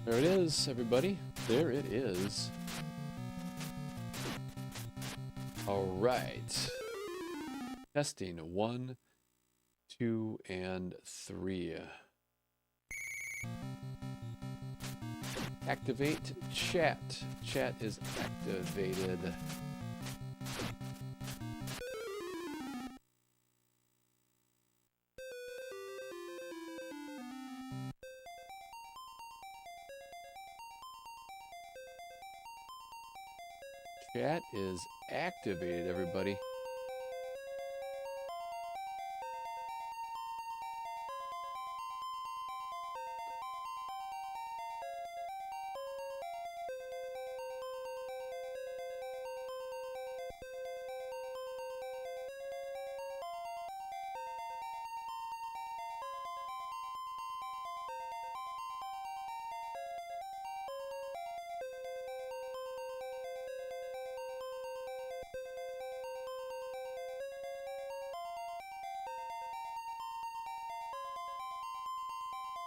There it is, everybody. There it is. All right. Testing 1, 2, and 3. Activate chat. Chat is activated. Chat is activated, everybody.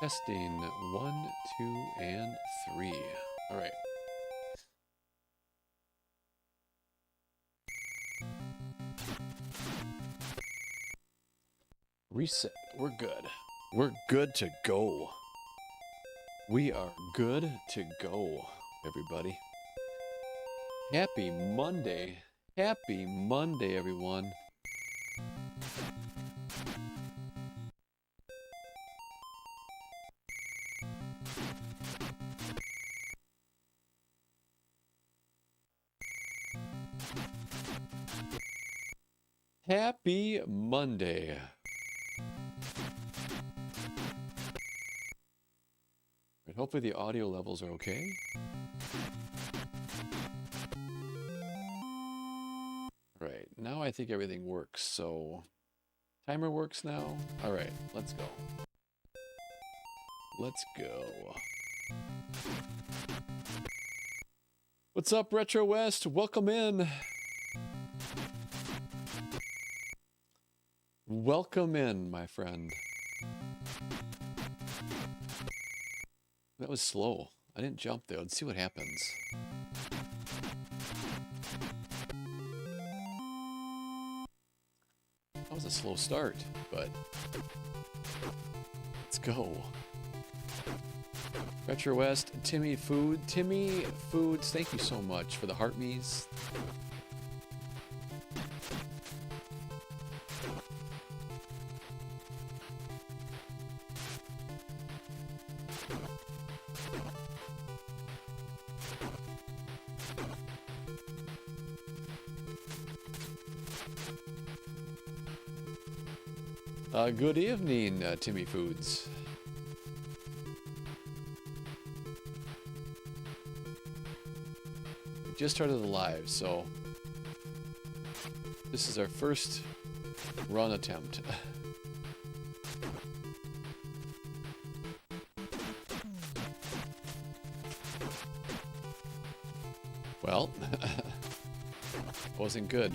Testing 1, 2, and 3. All right. Reset. We're good. We're good to go. We are good to go, everybody. Happy Monday. Happy Monday, everyone. Happy Monday. Right, hopefully the audio levels are okay. Right, now I think everything works, so timer works now. All right, let's go. Let's go. What's up, Retro West? Welcome in. Welcome in, my friend. That was slow. I didn't jump there. Let's see what happens. That was a slow start, but let's go. Retro West, Timmy Foods, thank you so much for the heart me's. Good evening, Timmy Foods. We just started the live, so this is our first run attempt. Well, wasn't good.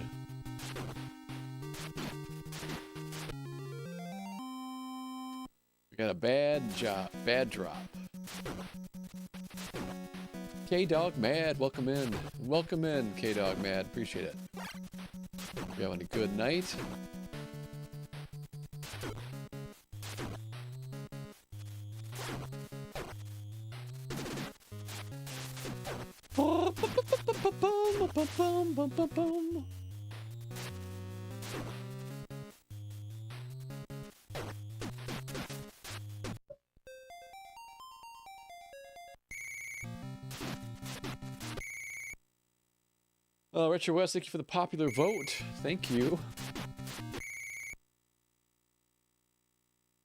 We got a bad drop. K-Dog Mad, welcome in. Welcome in, K-Dog Mad, appreciate it. You having a good night? Retro West, thank you for the popular vote. Thank you.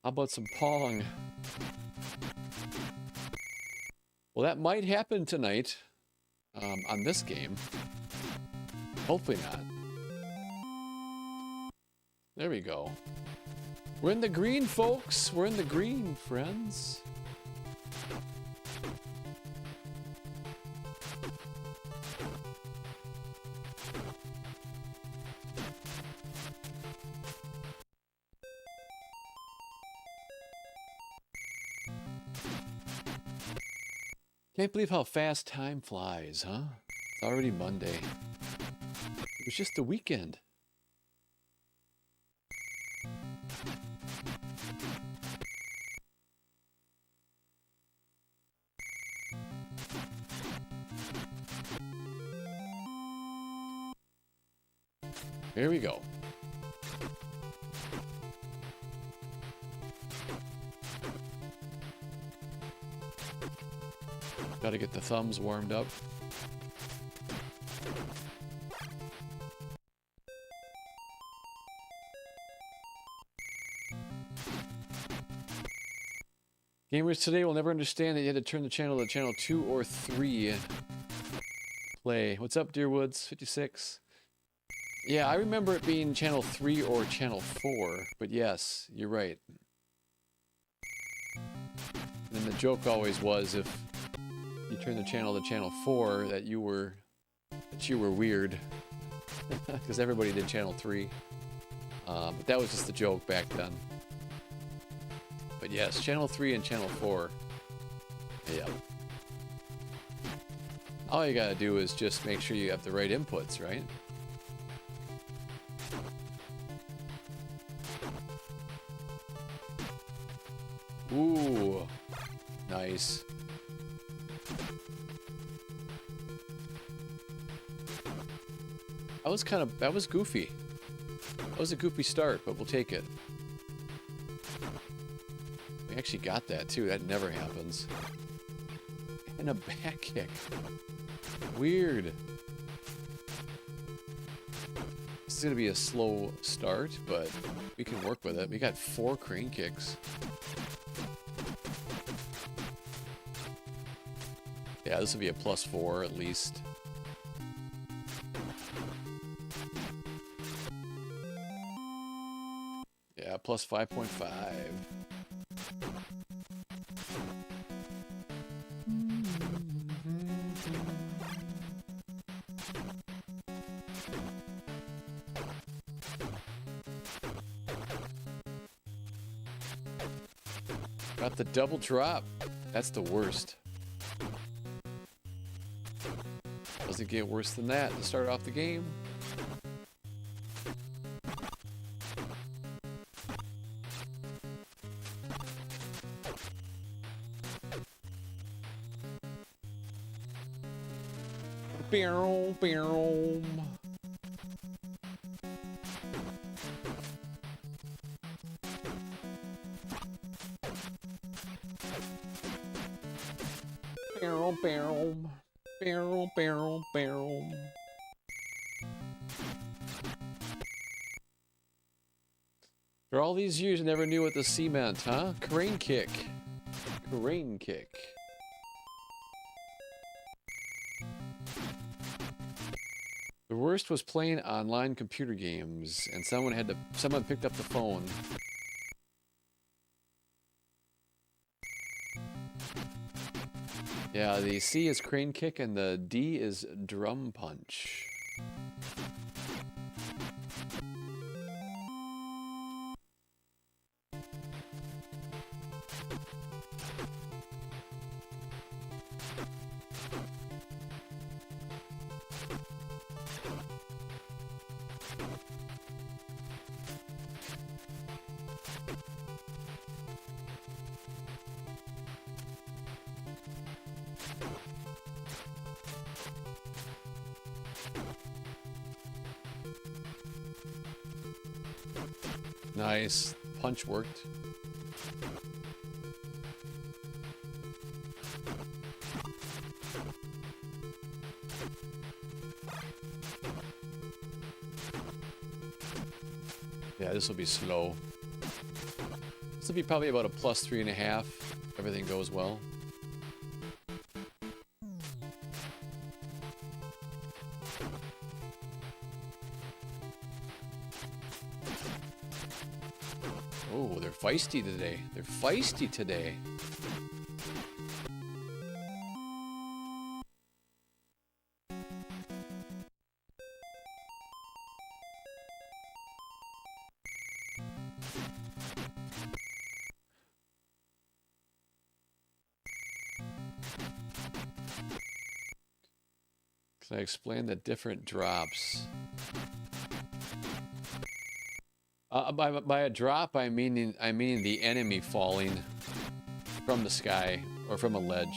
How about some Pong? Well, that might happen tonight. on this game. Hopefully not. There we go. We're in the green, folks. We're in the green, friends. Can't believe how fast time flies, huh? It's already Monday. It was just the weekend. Here we go. Got to get the thumbs warmed up. Gamers today will never understand that you had to turn the channel to channel 2 or 3. Play. What's up, Deerwoods? 56. Yeah, I remember it being channel 3 or channel 4, but yes, you're right. And the joke always was if you turn the channel to channel 4 that you were weird. Because everybody did channel 3. But that was just the joke back then. But yes, channel 3 and channel 4. Yeah. All you gotta do is just make sure you have the right inputs, right? Ooh, nice. That was goofy. That was a goofy start, but we'll take it. We actually got that too. That never happens. And a back kick. Weird. This is gonna be a slow start, but we can work with it. We got 4 crane kicks. Yeah, this will be a +4 at least. Yeah, +5.5. Got the double drop. That's the worst. Doesn't get worse than that to start off the game. Barrel, barrel. Barrel, barrel. Barrel, barrel, barrel. For all these years, I never knew what the C meant, huh? Crane kick. Crane kick. The worst was playing online computer games, and someone picked up the phone. Yeah, the C is crane kick and the D is drum punch. Nice. Punch worked. Yeah, this will be slow. This will be probably about a +3.5. Everything goes well. Oh, they're feisty today. They're feisty today. Can I explain the different drops? By a drop, I mean the enemy falling from the sky or from a ledge.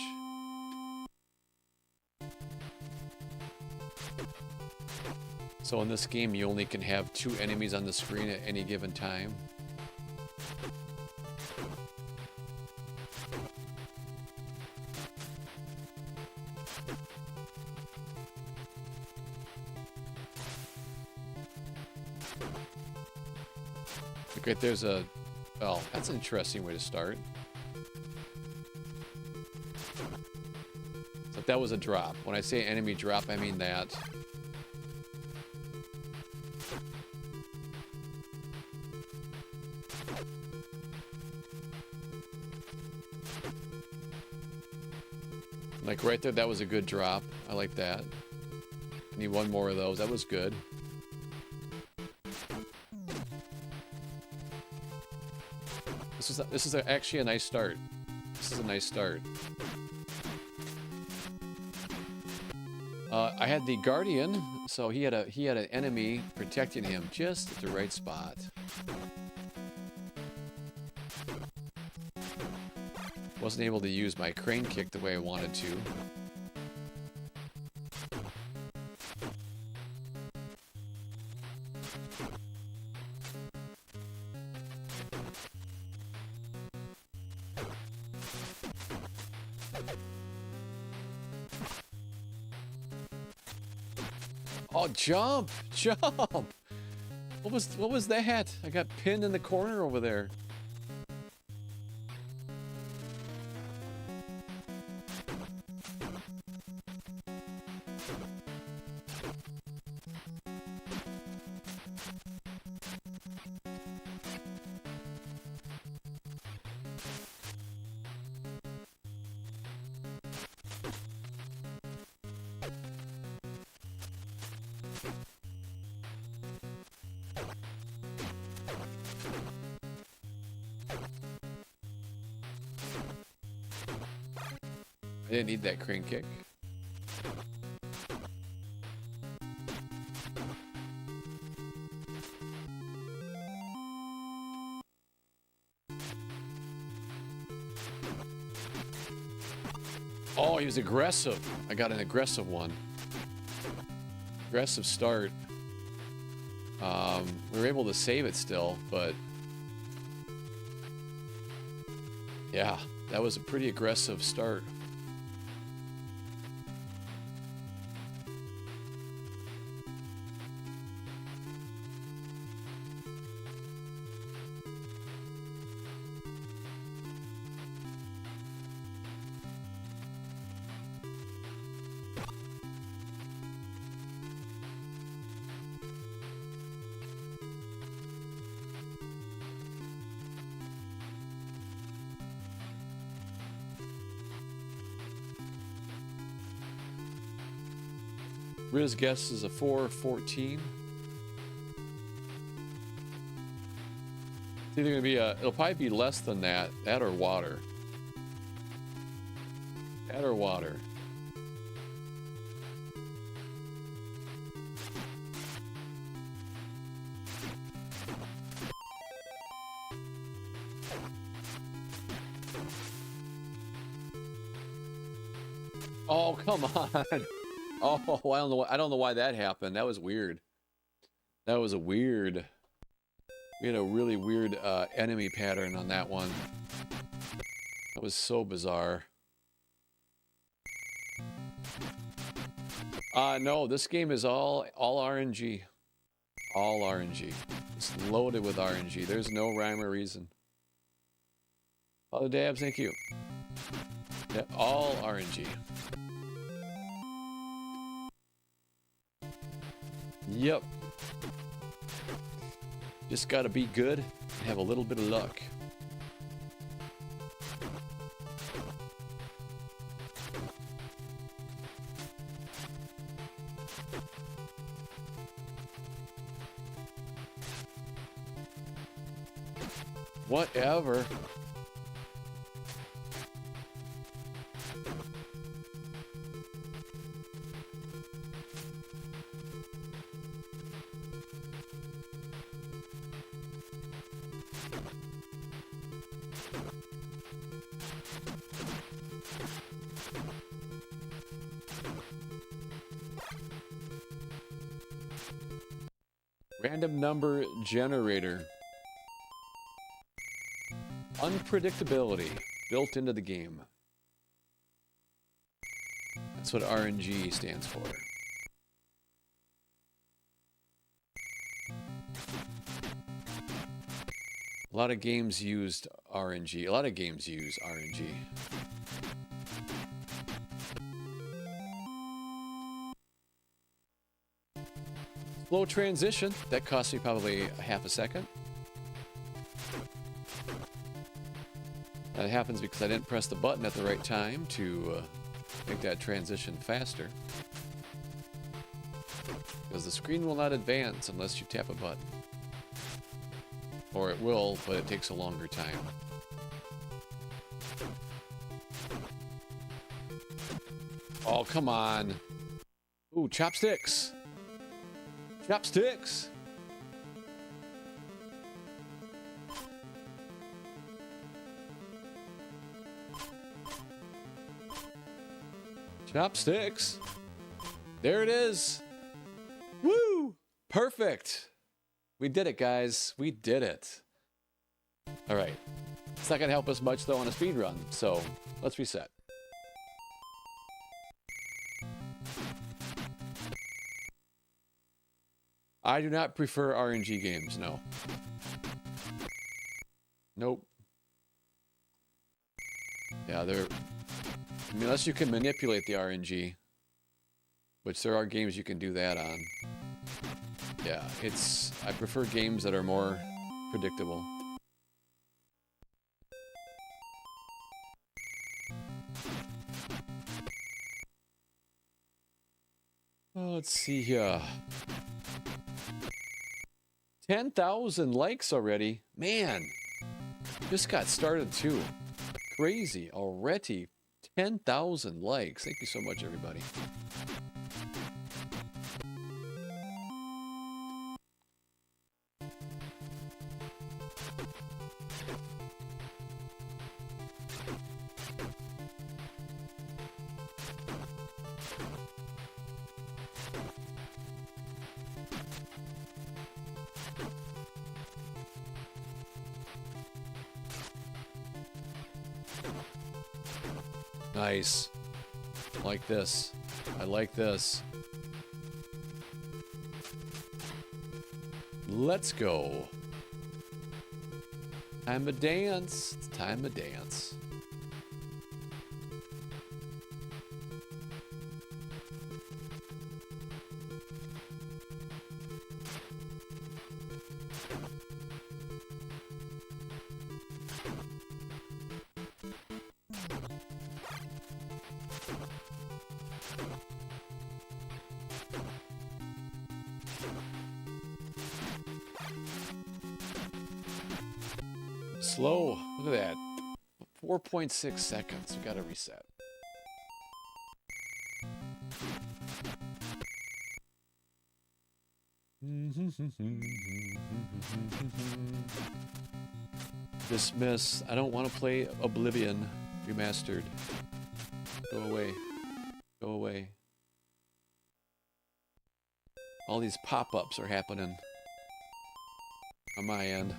So in this game, you only can have 2 enemies on the screen at any given time. Look, there's a... Well, that's an interesting way to start. But that was a drop. When I say enemy drop, I mean that. Like right there, that was a good drop. I like that. I need one more of those. That was good. This is actually a nice start. This is a nice start. I had the Guardian, so he had an enemy protecting him just at the right spot. Wasn't able to use my crane kick the way I wanted to. Oh, jump! Jump! What was that? I got pinned in the corner over there. I didn't need that crane kick. Oh, he was aggressive. I got an aggressive one. Aggressive start. We were able to save it still, but yeah, that was a pretty aggressive start. Riz guess is a 414. It's either gonna be it'll probably be less than that or water. That or water. Oh, come on. Oh, I don't know why that happened. That was weird. That was a weird... We had a really weird enemy pattern on that one. That was so bizarre. No, this game is all RNG. All RNG. It's loaded with RNG. There's no rhyme or reason. Father Dabs, thank you. Yeah, all RNG. Yep. Just gotta be good and have a little bit of luck. Whatever. Random number generator. Unpredictability built into the game. That's what RNG stands for. A lot of games used RNG. A lot of games use RNG. Slow transition. That cost me probably a half a second. That happens because I didn't press the button at the right time to make that transition faster. Because the screen will not advance unless you tap a button. Or it will, but it takes a longer time. Oh, come on. Ooh, chopsticks. Chopsticks. Chopsticks. There it is. Woo! Perfect. We did it, guys. We did it. All right. It's not going to help us much, though, on a speed run. So let's reset. I do not prefer RNG games, no. Nope. Yeah, they're... I mean, unless you can manipulate the RNG, which there are games you can do that on. Yeah, it's... I prefer games that are more predictable. Oh, let's see here. 10,000 likes already. Man, just got started too. Crazy already. 10,000 likes. Thank you so much, everybody. Nice. Like this. I like this. Let's go. Time to dance. It's time to dance. Slow. Look at that. 4.6 seconds. We gotta reset. Dismiss. I don't want to play Oblivion Remastered. Go away. Go away. All these pop-ups are happening on my end.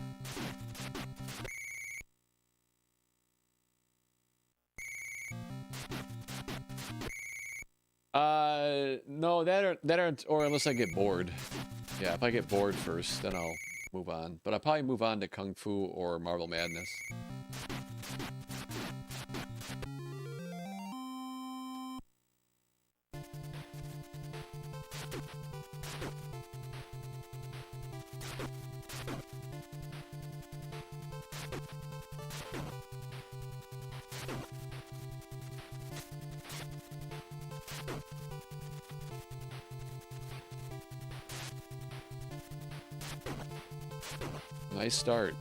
No, that aren't, or unless I get bored. Yeah, if I get bored first, then I'll move on. But I'll probably move on to Kung Fu or Marble Madness. Nice start.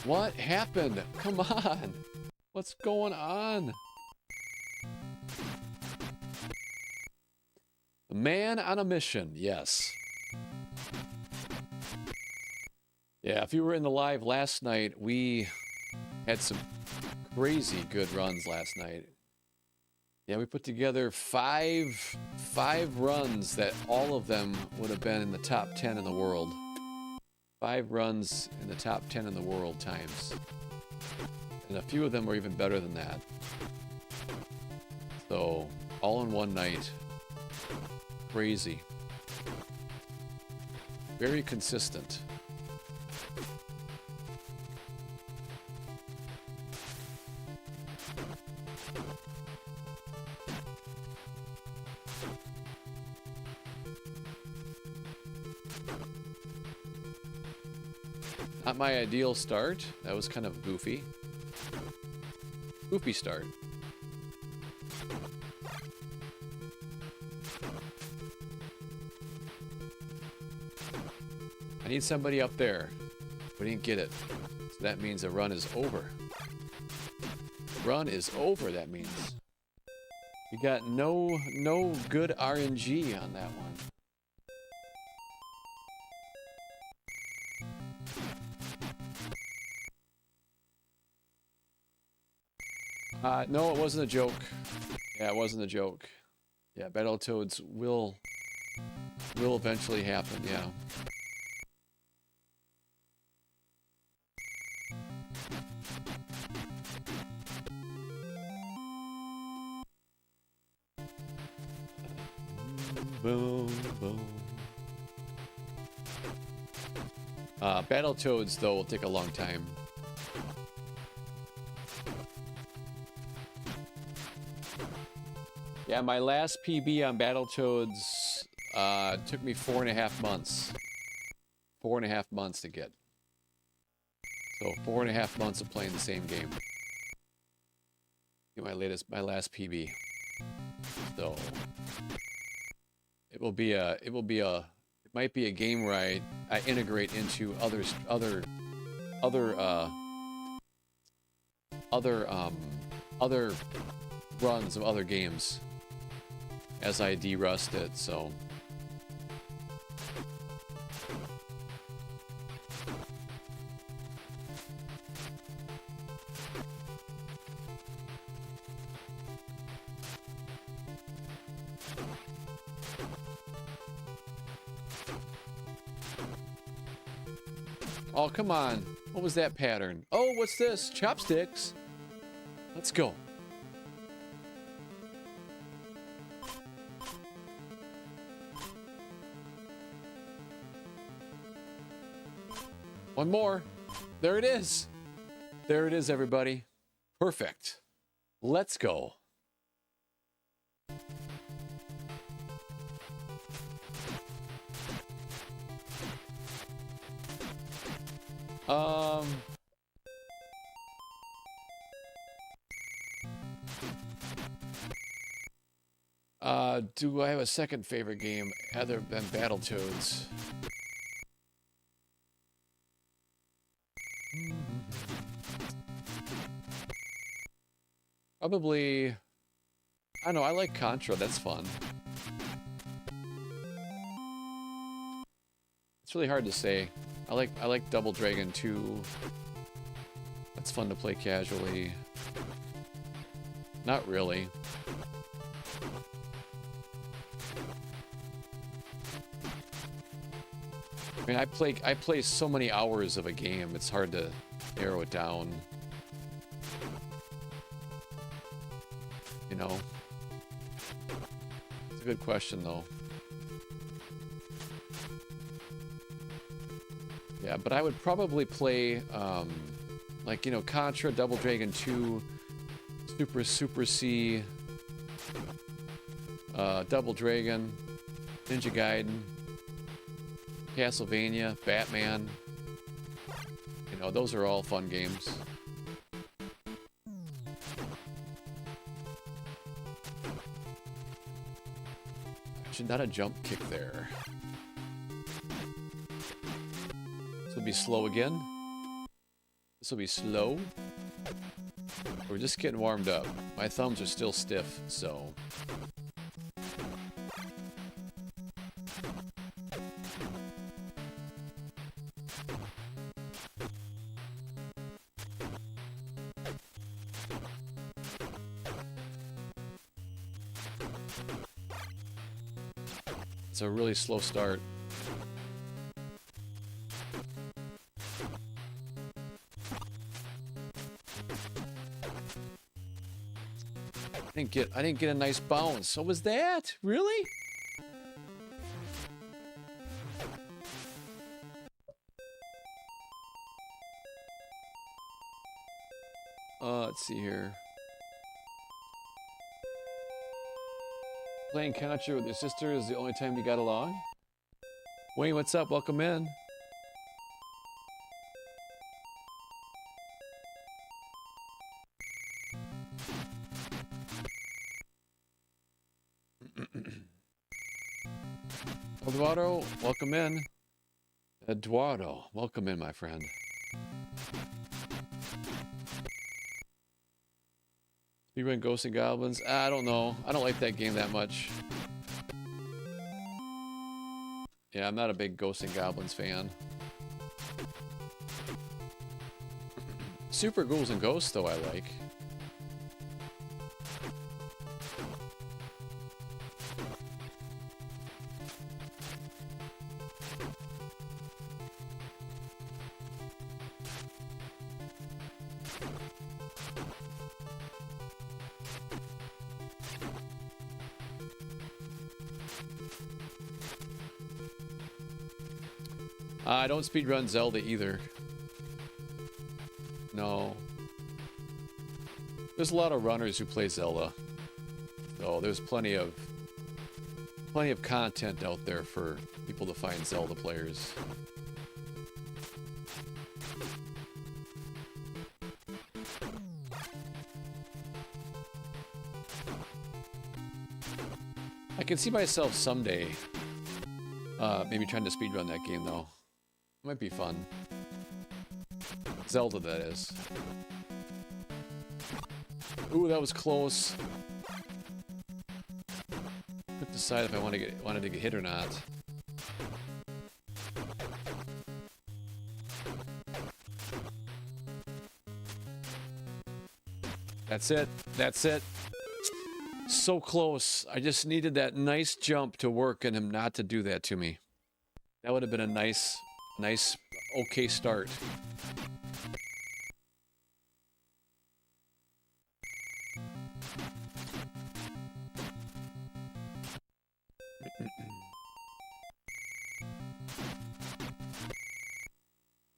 What happened? Come on. What's going on? A man on a mission. Yes. Yeah, if you were in the live last night, we had some crazy good runs last night. Yeah, we put together five runs that all of them would have been in the top 10 in the world. 5 runs in the top 10 in the world times. And a few of them were even better than that. So, all in one night. Crazy. Very consistent. Not my ideal start. That was kind of goofy. Goofy start. I need somebody up there. We didn't get it. So that means the run is over. Run is over, that means. We got no good RNG on that one. No, it wasn't a joke. Yeah, it wasn't a joke. Yeah, Battletoads will eventually happen, yeah. Boom, boom. Battletoads, though, will take a long time. Yeah, my last PB on Battletoads took me 4.5 months. 4.5 months to get. So 4.5 months of playing the same game. My last PB. So it might be a game where I integrate into other runs of other games as I de-rust it, so. Oh, come on. What was that pattern? Oh, what's this? Chopsticks. Let's go. One more. There it is. There it is, everybody. Perfect. Let's go. Do I have a second favorite game other than Battletoads? Probably, I don't know, I like Contra, that's fun. It's really hard to say. I like Double Dragon 2. That's fun to play casually. Not really. I mean, I play so many hours of a game, it's hard to narrow it down. You know? It's a good question, though. Yeah, but I would probably play, like, you know, Contra, Double Dragon 2, Super C, Double Dragon, Ninja Gaiden, Castlevania, Batman. You know, those are all fun games. Actually, not a jump kick there. be slow again. This will be slow. We're just getting warmed up. My thumbs are still stiff, so... It's a really slow start. I didn't get a nice bounce. So was that? Really? Let's see here. Playing Contra with your sister is the only time you got along? Wayne, what's up? Welcome in. Eduardo, welcome in. Eduardo, welcome in, my friend. Speedrun Ghosts and Goblins? I don't know. I don't like that game that much. Yeah, I'm not a big Ghosts and Goblins fan. Super Ghouls and Ghosts, though, I like. I don't speedrun Zelda either. No. There's a lot of runners who play Zelda. So there's plenty of content out there for people to find Zelda players. I can see myself someday maybe trying to speedrun that game though. Might be fun. Zelda, that is. Ooh, that was close. Couldn't decide if I wanted to get hit or not. That's it. That's it. So close. I just needed that nice jump to work and him not to do that to me. That would have been a nice, okay start.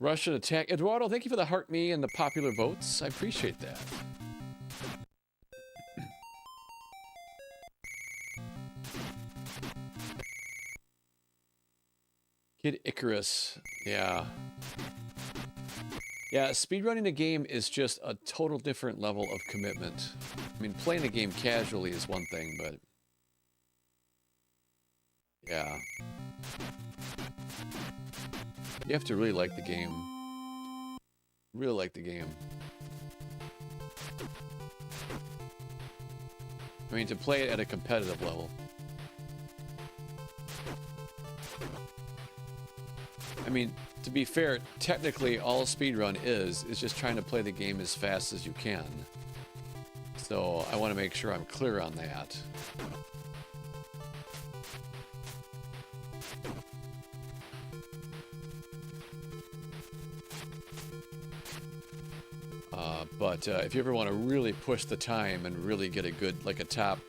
Russian attack. Eduardo, thank you for the heart me and the popular votes. I appreciate that. Kid Icarus. Yeah. Yeah, speedrunning a game is just a total different level of commitment. I mean, playing a game casually is one thing, but... yeah. You have to really like the game. Really like the game. I mean, to play it at a competitive level. I mean, to be fair, technically all a speedrun is just trying to play the game as fast as you can. So I want to make sure I'm clear on that. But if you ever want to really push the time and really get a good, like a top,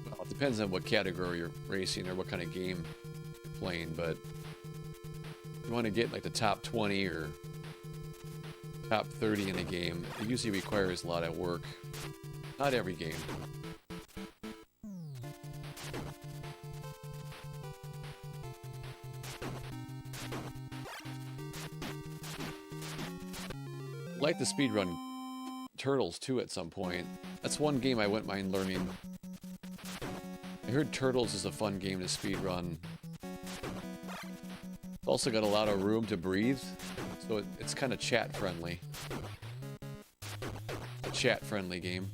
well, it depends on what category you're racing or what kind of game you're playing, but if you want to get like the top 20 or top 30 in a game, it usually requires a lot of work. Not every game. I'd like to speedrun Turtles too at some point. That's one game I wouldn't mind learning. I heard Turtles is a fun game to speedrun. It's also got a lot of room to breathe, so it's kind of chat friendly. A chat friendly game.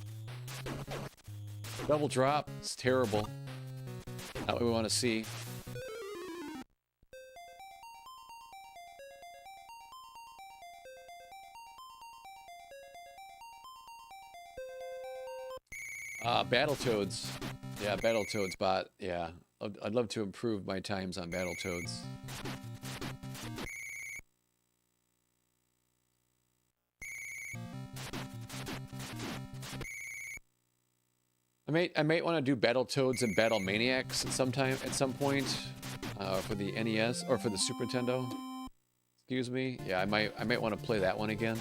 Double drop, it's terrible. Not what we want to see. Battletoads. Yeah, Battletoads bot. Yeah, I'd love to improve my times on Battletoads. I might want to do Battletoads and Battle Maniacs at some point for the NES or for the Super Nintendo. Excuse me. Yeah, I might want to play that one again.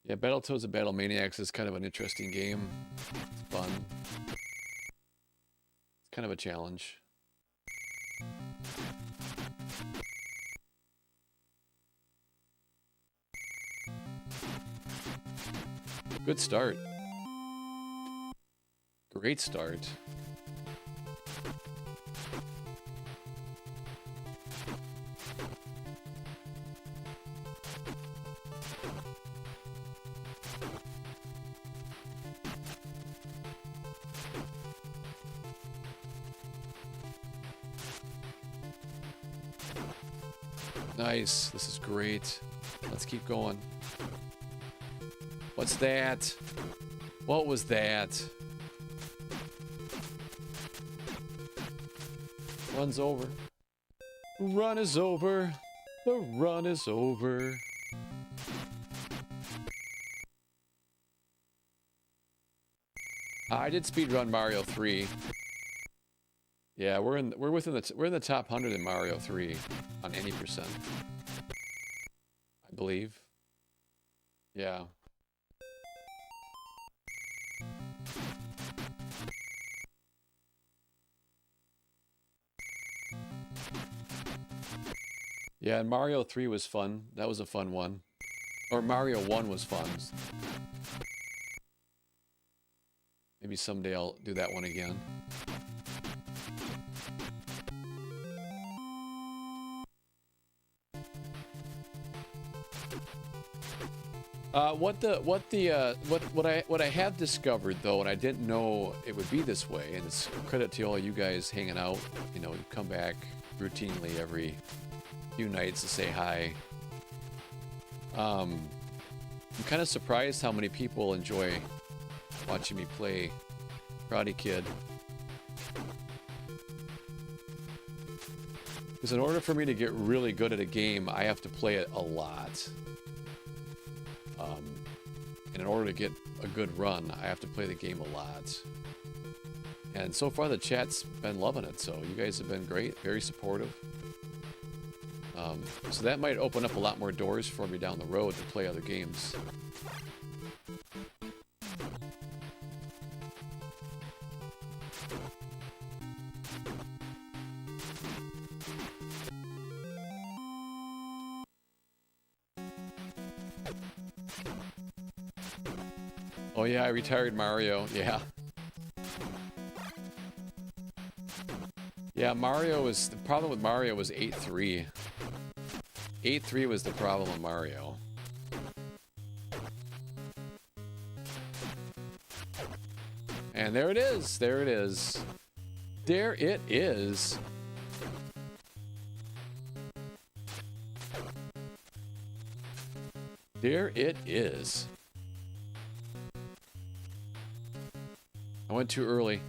Yeah, Battletoads and Battle Maniacs is kind of an interesting game. It's fun. It's kind of a challenge. Good start. Great start. Nice. This is great. Let's keep going. What's that? What was that? Run's over. Run is over. The run is over. I did speedrun Mario 3. Yeah, we're in the top 100 in Mario 3 on any percent. I believe. Yeah. Yeah, and Mario 3 was fun. That was a fun one. Or Mario 1 was fun. Maybe someday I'll do that one again. What I have discovered though, and I didn't know it would be this way, and it's credit to all you guys hanging out. You know, you come back routinely every few nights to say hi. I'm kind of surprised how many people enjoy watching me play Karate Kid. Because in order for me to get really good at a game, I have to play it a lot. And in order to get a good run, I have to play the game a lot. And so far the chat's been loving it, so you guys have been great, very supportive. So that might open up a lot more doors for me down the road to play other games. Oh yeah, I retired Mario, yeah. Yeah, the problem with Mario was 8-3. 8-3 was the problem with Mario. And there it is, there it is. There it is. There it is. I went too early.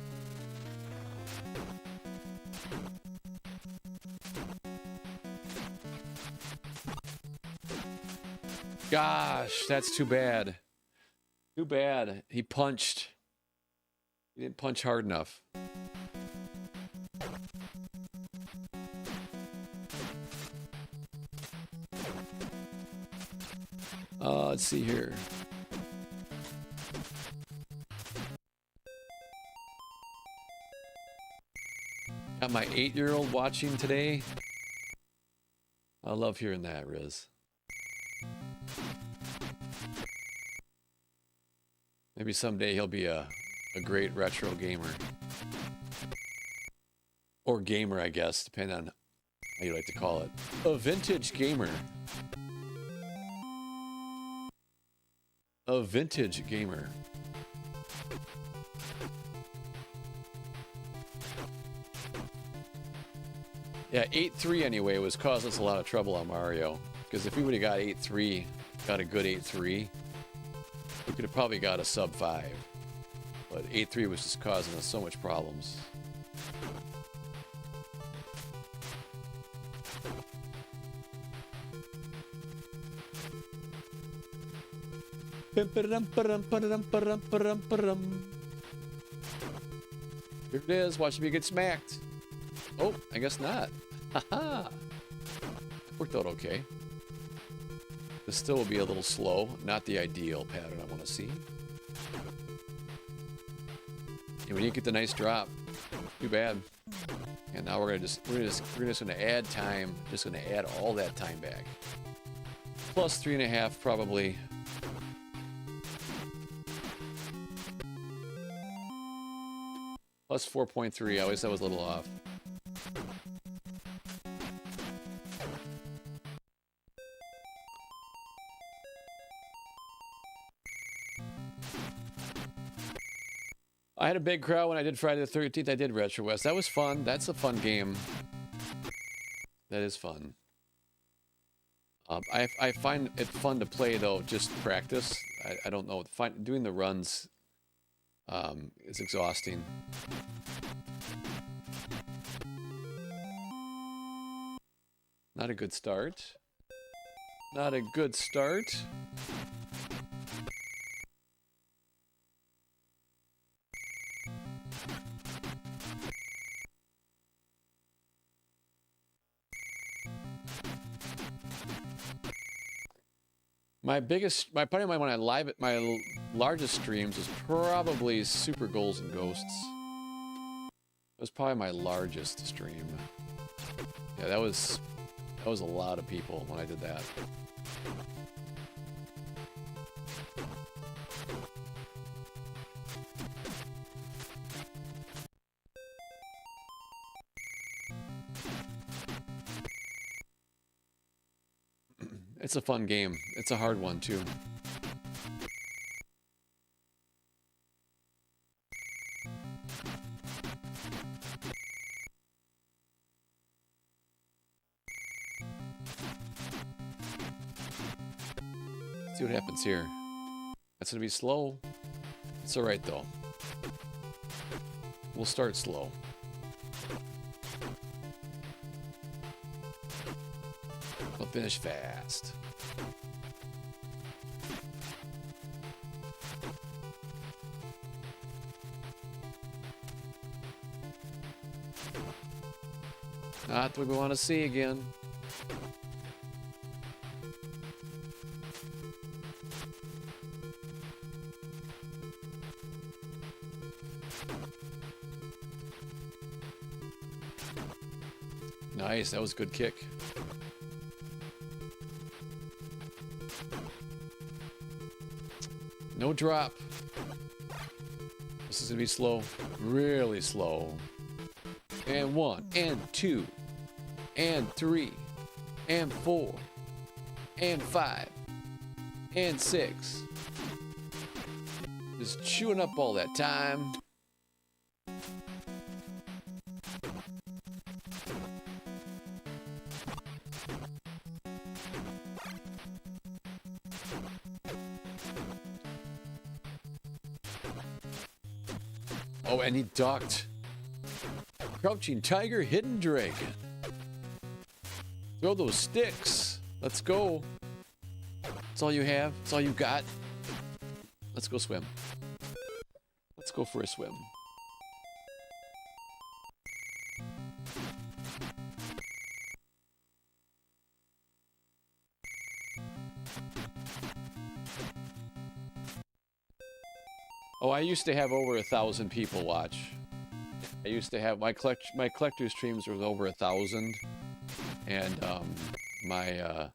Gosh, that's too bad. Too bad. He punched. He didn't punch hard enough. Let's see here. Got my 8-year-old watching today. I love hearing that, Riz. Maybe someday he'll be a great retro gamer. Or gamer, I guess, depending on how you like to call it. A vintage gamer. A vintage gamer. Yeah, 8.3 anyway was causing us a lot of trouble on Mario. Because if we would have got 8.3, got a good 8.3, we could have probably got a sub 5. But 8.3 was just causing us so much problems. Here it is, watch me get smacked. Oh, I guess not. Haha. Worked out okay. This still will be a little slow, not the ideal pattern I want to see. And we didn't get the nice drop. Too bad. And now we're just gonna add time, just gonna add all that time back. Plus 3.5 probably. Plus 4.3, I always thought was a little off. I had a big crowd when I did Friday the 13th. I did Retro West. That was fun. That's a fun game. That is fun. I find it fun to play, though, just practice. I don't know. Doing the runs is exhausting. Not a good start. Not a good start. Probably my largest streams was probably Super Goals and Ghosts. It was probably my largest stream. Yeah, that was a lot of people when I did that. It's a fun game. It's a hard one, too. Let's see what happens here. That's gonna be slow. It's alright, though. We'll start slow. We'll finish fast. Not what we want to see again. Nice, that was a good kick. No drop. This is gonna be slow, really slow. And 1, and 2, and 3, and 4, and 5, and 6. Just chewing up all that time. Oh, and he ducked. Crouching Tiger, Hidden Dragon. Throw those sticks. Let's go. That's all you have? That's all you got? Let's go swim. Let's go for a swim. Oh, I used to have over 1,000 people watch. I used to have my collector streams was over 1,000, and my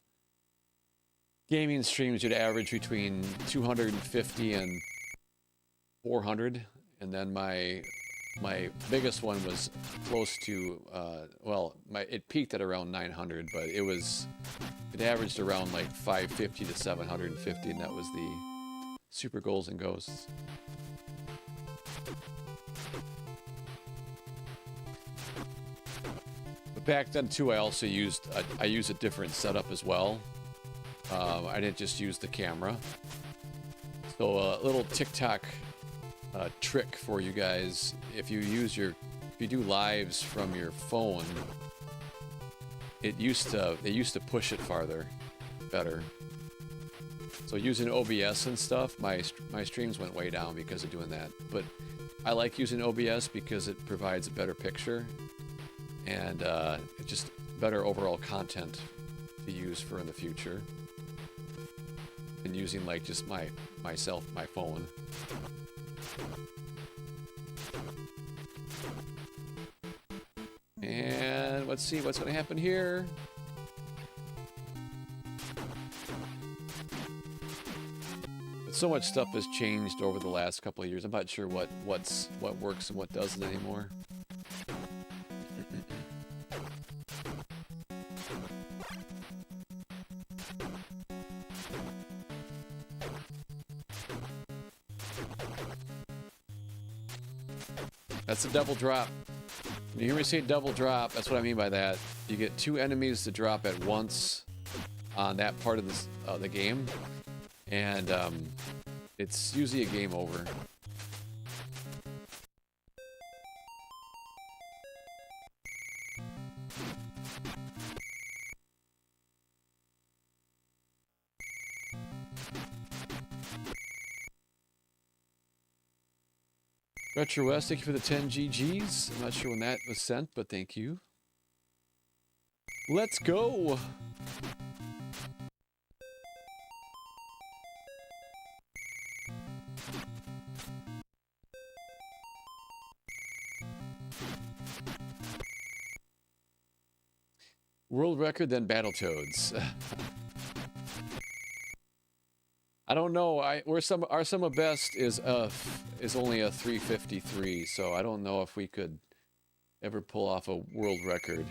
gaming streams would average between 250 and 400, and then my biggest one was close to well, it peaked at around 900, but it averaged around like 550 to 750, and that was the Super Goals and Ghosts. But back then too, I also used a different setup as well. I didn't just use the camera. So a little TikTok trick for you guys: if you do lives from your phone, they used to push it farther, better. So using OBS and stuff, my streams went way down because of doing that. But I like using OBS because it provides a better picture and just better overall content to use for in the future. And using like just my phone. And let's see what's going to happen here. But so much stuff has changed over the last couple of years. I'm not sure what works and what doesn't anymore. That's a double drop. When you hear me say double drop, that's what I mean by that. You get 2 enemies to drop at once on that part of the game, and it's usually a game over. Retro West, thank you for the 10 GGs. I'm not sure when that was sent, but thank you. Let's go! World record, then Battletoads. I don't know. Our sum of best is only a 353, so I don't know if we could ever pull off a world record.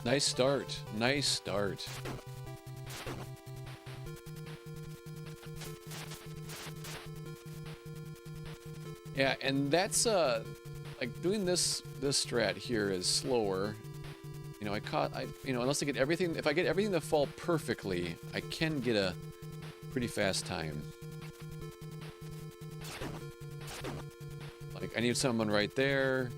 Nice start. Nice start. Yeah, and that's like doing this strat here is slower. You know, unless I get everything, if I get everything to fall perfectly, I can get a pretty fast time. Like I need someone right there.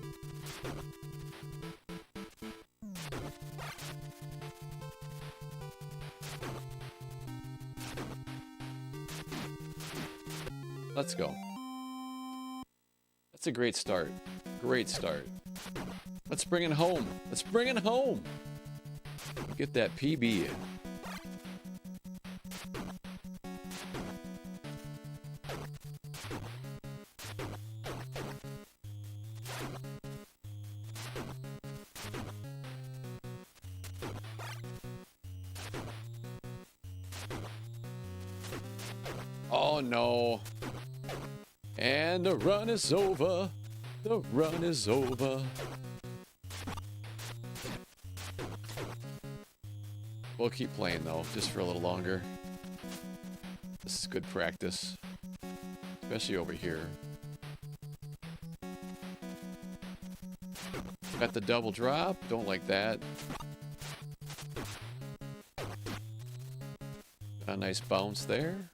Let's go. That's a great start. Great start. Let's bring it home. Let's bring it home. Get that PB. Oh no. And the run is over. The run is over. We'll keep playing though, just for a little longer. This is good practice. Especially over here. Got the double drop, don't like that. Got a nice bounce there.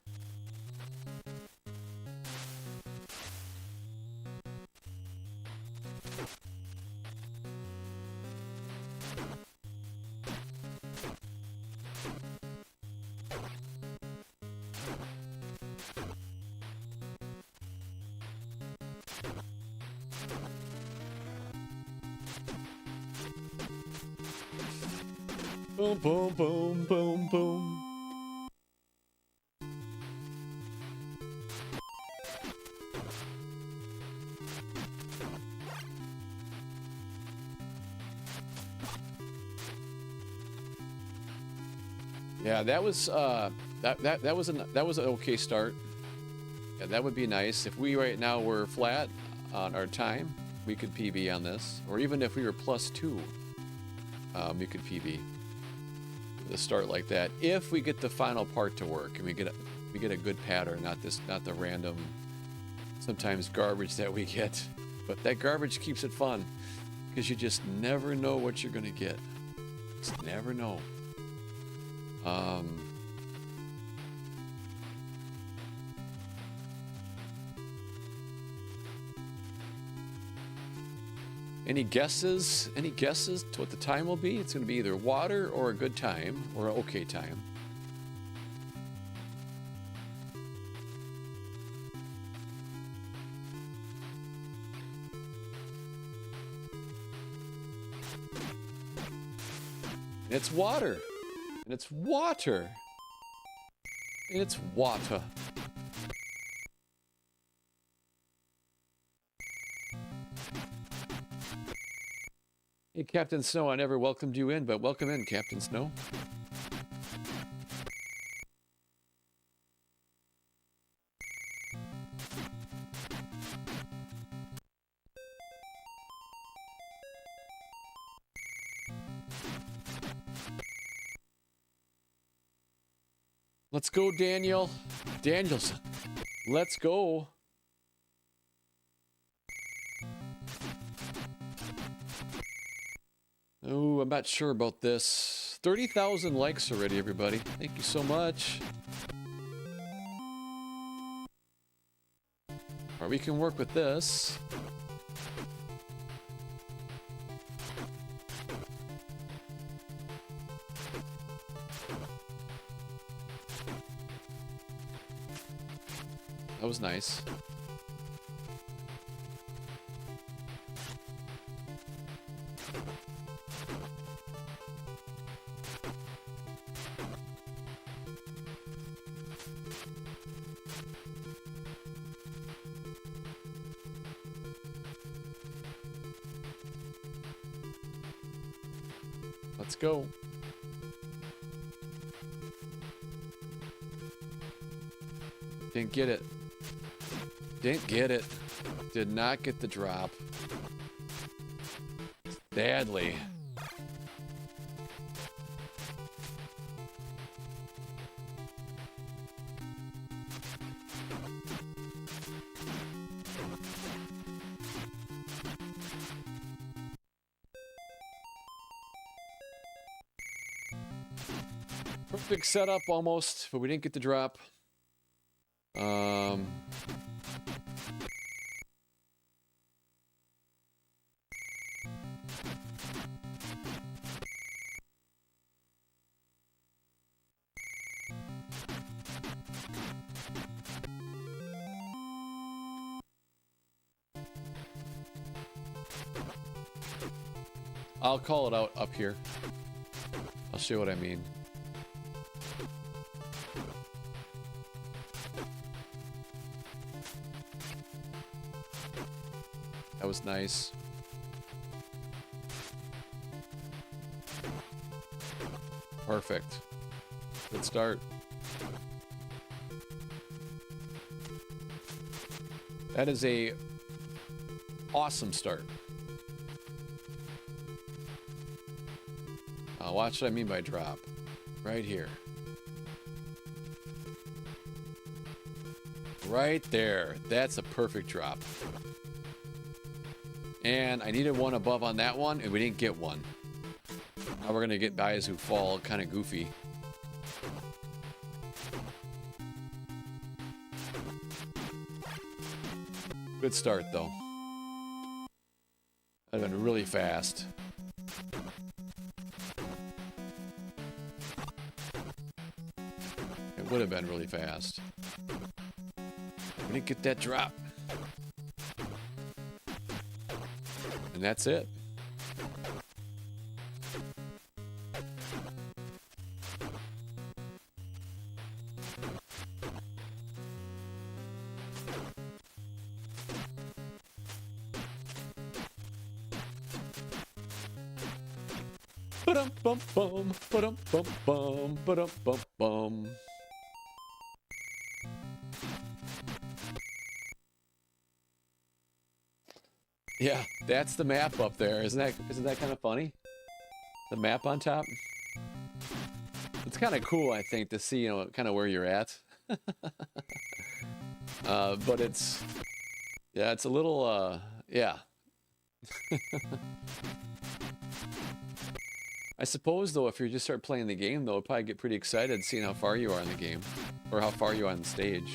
Boom, boom, boom, boom, boom. Yeah, that was that was an okay start. Yeah, that would be nice. If we right now were flat on our time, we could PB on this, or even if we were +2, we could PB. The start like that. If we get the final part to work and we get a good pattern, not the random, sometimes garbage that we get. But that garbage keeps it fun because you just never know what you're gonna get. Just never know. Any guesses? Any guesses to what the time will be? It's going to be either water or a good time or an okay time. And it's water. And it's water. And it's water. Hey, Captain Snow, I never welcomed you in, but welcome in, Captain Snow. Let's go, Daniel. Danielson. Let's go. Oh, I'm not sure about this. 30,000 likes already, everybody. Thank you so much. Or we can work with this. That was nice. Let's go. Didn't get it. Didn't get it. Did not get the drop. Badly. Perfect setup almost, but we didn't get the drop. I'll call it out up here. I'll show you what I mean. That was nice. Perfect. Good start. That is a awesome start. Watch what I mean by drop. Right here. Right there. That's a perfect drop. And I needed one above on that one, and we didn't get one. Now we're going to get guys who fall kind of goofy. Good start, though. That would have been really fast. It would have been really fast. We didn't get that drop. And that's it. Ba-dum bum bum, ba-dum bum bum, ba-dum bum bum. Yeah, that's the map up there. Isn't that kind of funny? The map on top. It's kind of cool, I think, to see, you know, kind of where you're at. But it's, yeah, it's a little, yeah. I suppose, though, if you just start playing the game, though, you'll probably get pretty excited seeing how far you are in the game. Or how far you are on the stage.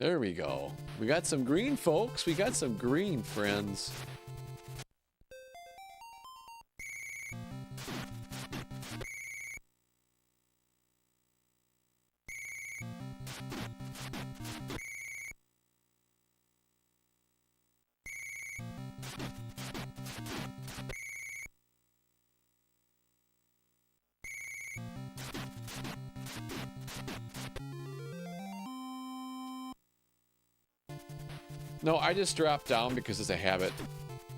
There we go. We got some green, folks. We got some green, friends. No, I just drop down because it's a habit.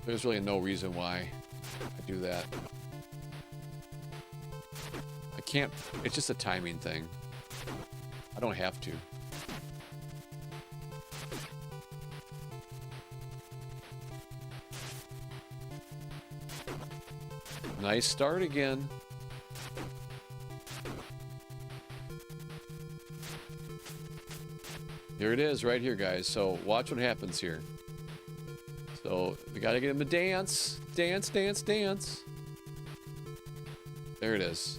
There's really no reason why I do that. I can't, it's just a timing thing. I don't have to. Nice start again. Here it is, right here, guys. So watch what happens here. So we gotta get him to dance. Dance, dance, dance. There it is.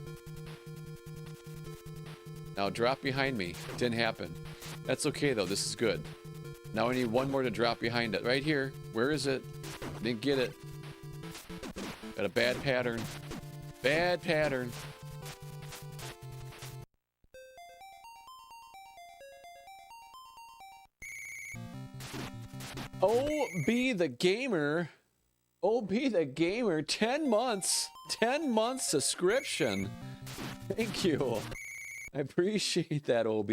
Now drop behind me. Didn't happen. That's okay, though. This is good. Now I need one more to drop behind it. Right here. Where is it? Didn't get it. Got a bad pattern. Bad pattern. OB the Gamer. OB the Gamer. 10 months. 10 months subscription. Thank you. I appreciate that, OB.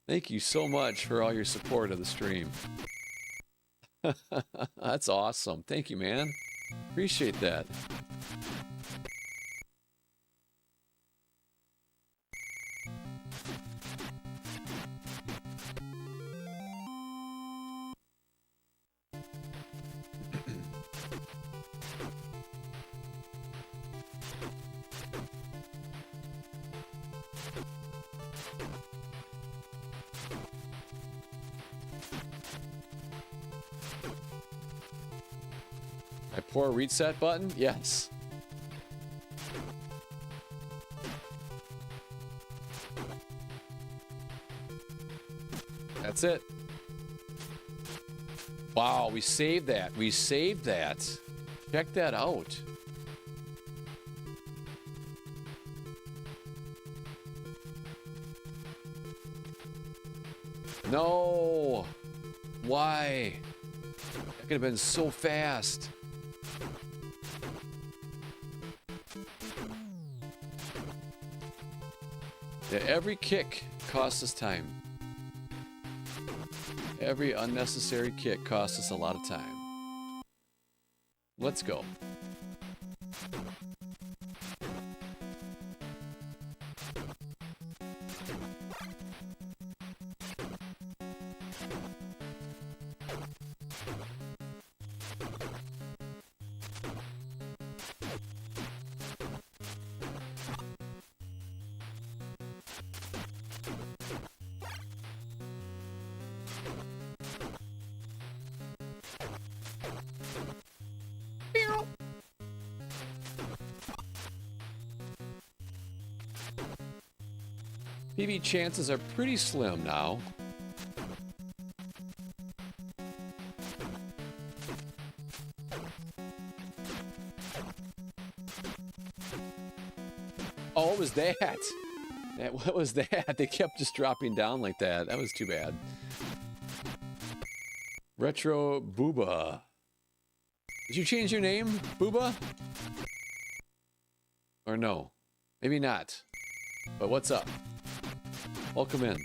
Thank you so much for all your support of the stream. That's awesome. Thank you, man. Appreciate that. Poor reset button? Yes. That's it. Wow, we saved that. We saved that. Check that out. No. Why? That could have been so fast. Yeah, every kick costs us time. Every unnecessary kick costs us a lot of time. Let's go. PB chances are pretty slim now. Oh, what was that? What was that? They kept just dropping down like that. That was too bad. Retro Booba. Did you change your name, Booba? Or no? Maybe not. But what's up? Welcome in.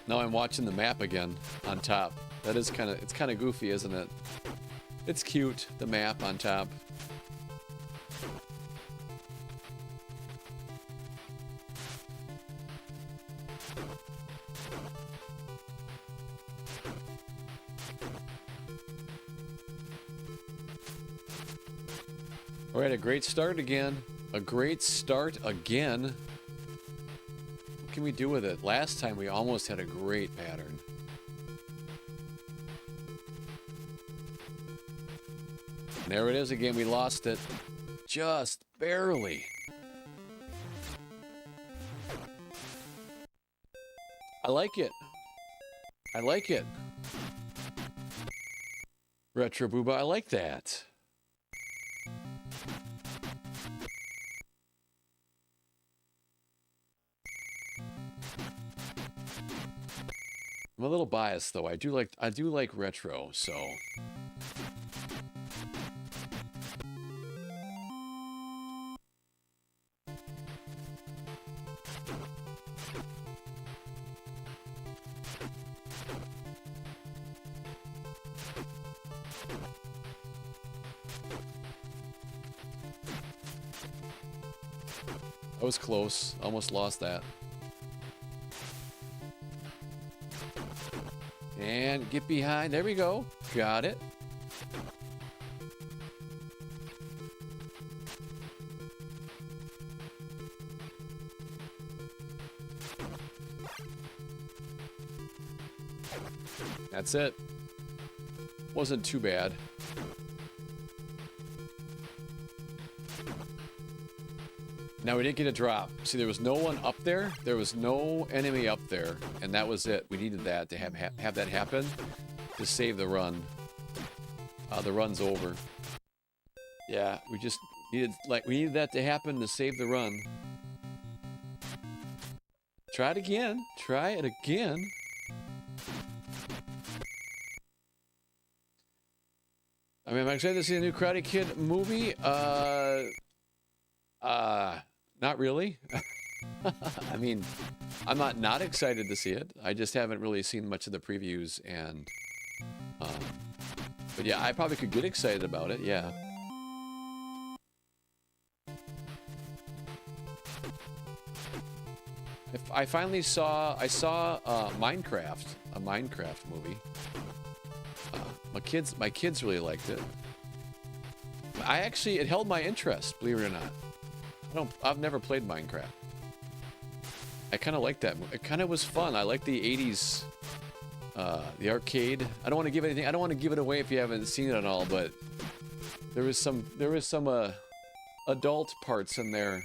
Now I'm watching the map again on top. That is kind of, it's kind of goofy, isn't it? It's cute, the map on top. All right, a great start again. A great start again. What can we do with it? Last time we almost had a great pattern. And there it is again. We lost it. Just barely. I like it. I like it. Retro Booba, I like that. I'm a little biased though. I do like retro, so I was close. Almost lost that. And get behind. There we go. Got it. That's it. Wasn't too bad. Now we didn't get a drop. See, there was no one up there. There was no enemy up there, and that was it. We needed that to have that happen to save the run. The run's over. Yeah, we just needed that to happen to save the run. Try it again. Try it again. I mean, I'm excited to see the new Karate Kid movie. Not really. I mean, I'm not excited to see it. I just haven't really seen much of the previews, and but yeah, I probably could get excited about it. Yeah. If I finally saw Minecraft, a Minecraft movie. My kids really liked it. It held my interest, believe it or not. I've never played Minecraft. I kind of like that. It kind of was fun. I like the 80s, the arcade. I don't want to give anything. I don't want to give it away if you haven't seen it at all. But there was some adult parts in there,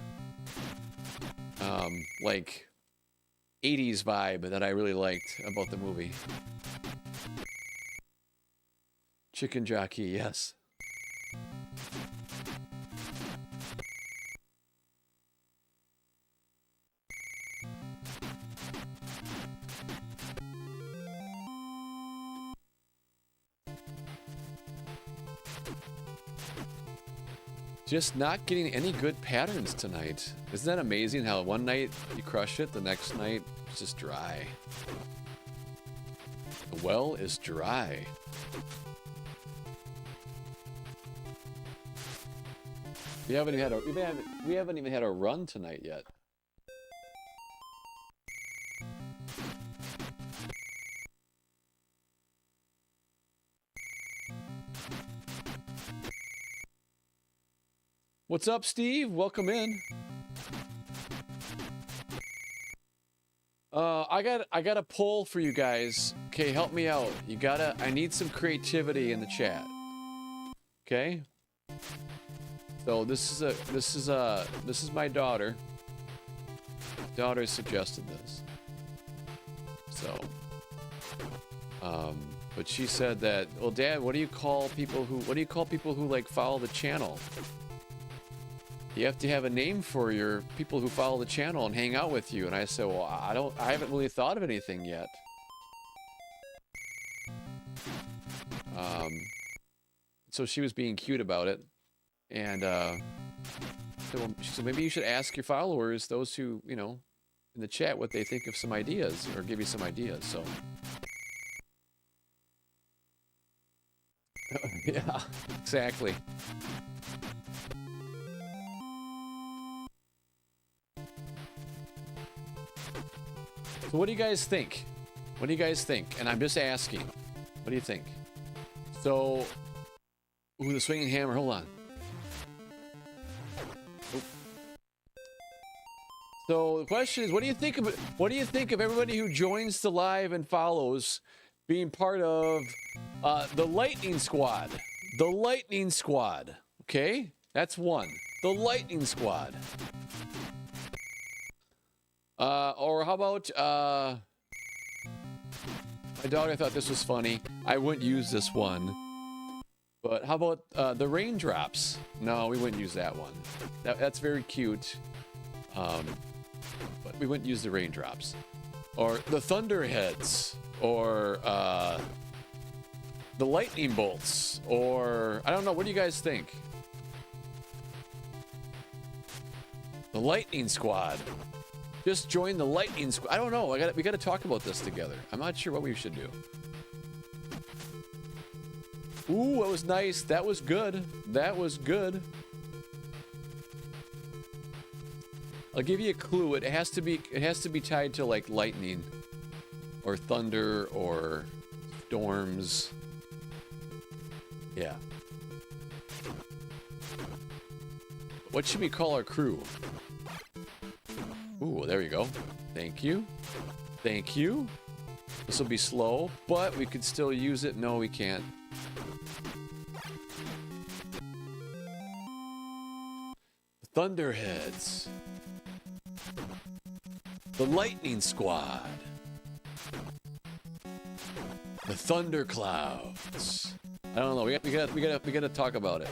like 80s vibe that I really liked about the movie. Chicken jockey, yes. Just not getting any good patterns tonight. Isn't that amazing how one night you crush it, the next night it's just dry. The well is dry. We haven't even had a run tonight yet. What's up, Steve? Welcome in. I got a poll for you guys. Okay, help me out. I need some creativity in the chat. Okay? So this is my daughter. Daughter suggested this. So but she said that, well, Dad, what do you call people who like follow the channel? You have to have a name for your people who follow the channel and hang out with you. And I said, well, I haven't really thought of anything yet. So she was being cute about it. And so she said, maybe you should ask your followers, those who, in the chat what they think of some ideas, or give you some ideas. So yeah, exactly. So what do you guys think? What do you guys think? And I'm just asking, what do you think? So, ooh, the swinging hammer, hold on. Oop. So the question is, what do you think of it? What do you think of everybody who joins the live and follows being part of the Lightning Squad? The Lightning Squad, okay? That's one. The Lightning Squad. Or how about, my dog, I thought this was funny. I wouldn't use this one. But how about the raindrops? No, we wouldn't use that one. That's very cute. But we wouldn't use the raindrops. Or the thunderheads. Or the lightning bolts. Or, I don't know, what do you guys think? The lightning squad. Just join the lightning squad. I don't know. We got to talk about this together. I'm not sure what we should do. Ooh, that was nice. That was good. That was good. I'll give you a clue. It has to be tied to like lightning or thunder or storms. Yeah. What should we call our crew? Ooh, there you go. Thank you. Thank you. This will be slow, but we could still use it. No, we can't. Thunderheads. The Lightning Squad. The Thunderclouds. I don't know. We gotta talk about it.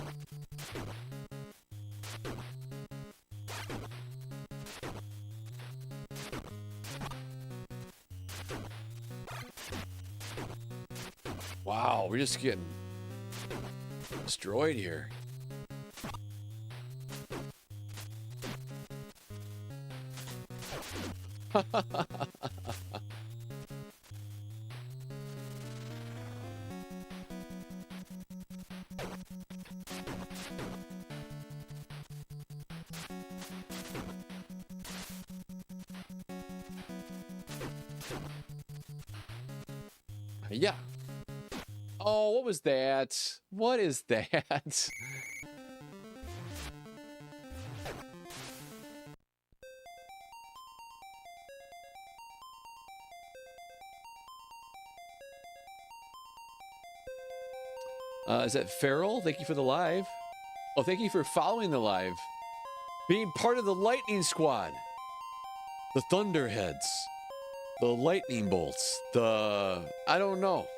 Wow, we're just getting destroyed here. Yeah. Oh, what was that? What is that? Is that Farrell? Thank you for the live. Oh, thank you for following the live. Being part of the Lightning Squad. The Thunderheads. The Lightning Bolts. I don't know.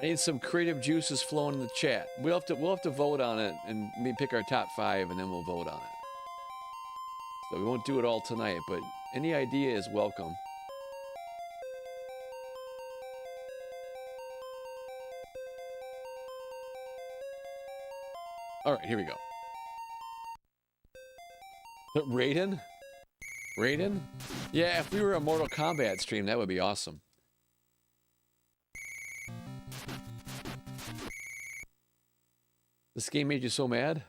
I need some creative juices flowing in the chat. We'll have to vote on it and maybe pick our top 5 and then we'll vote on it. So we won't do it all tonight, but any idea is welcome. All right, here we go. Raiden? Raiden? Yeah, if we were a Mortal Kombat stream, that would be awesome. This game made you so mad?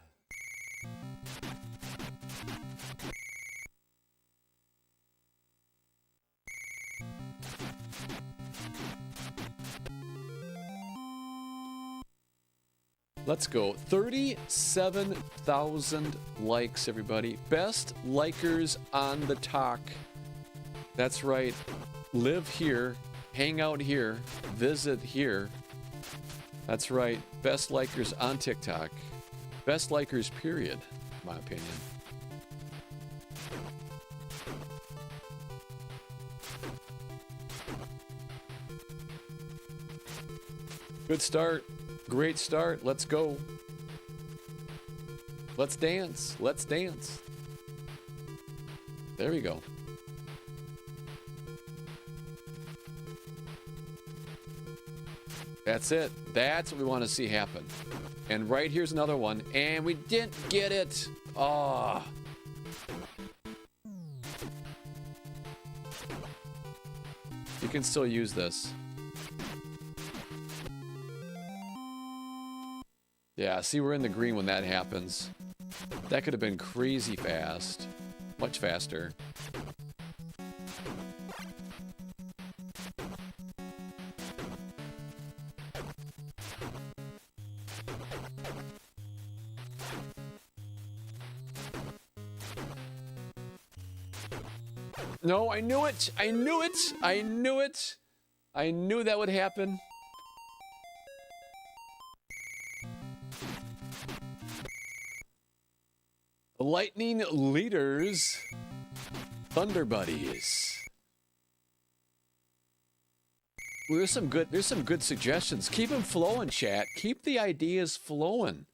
Let's go. 37,000 likes, everybody. Best likers on the talk. That's right. Live here, hang out here, visit here. That's right. Best likers on TikTok. Best likers, period, in my opinion. Good start. Great start. Let's go. Let's dance. Let's dance. There we go. That's it. That's what we want to see happen. And right here's another one. And we didn't get it. Ah. can still use this. Yeah, see, we're in the green when that happens. That could have been crazy fast. Much faster. No, I knew it! I knew it! I knew it! I knew that would happen. Lightning leaders, Thunder buddies. Well, there's some good suggestions. Keep them flowing, chat. Keep the ideas flowing.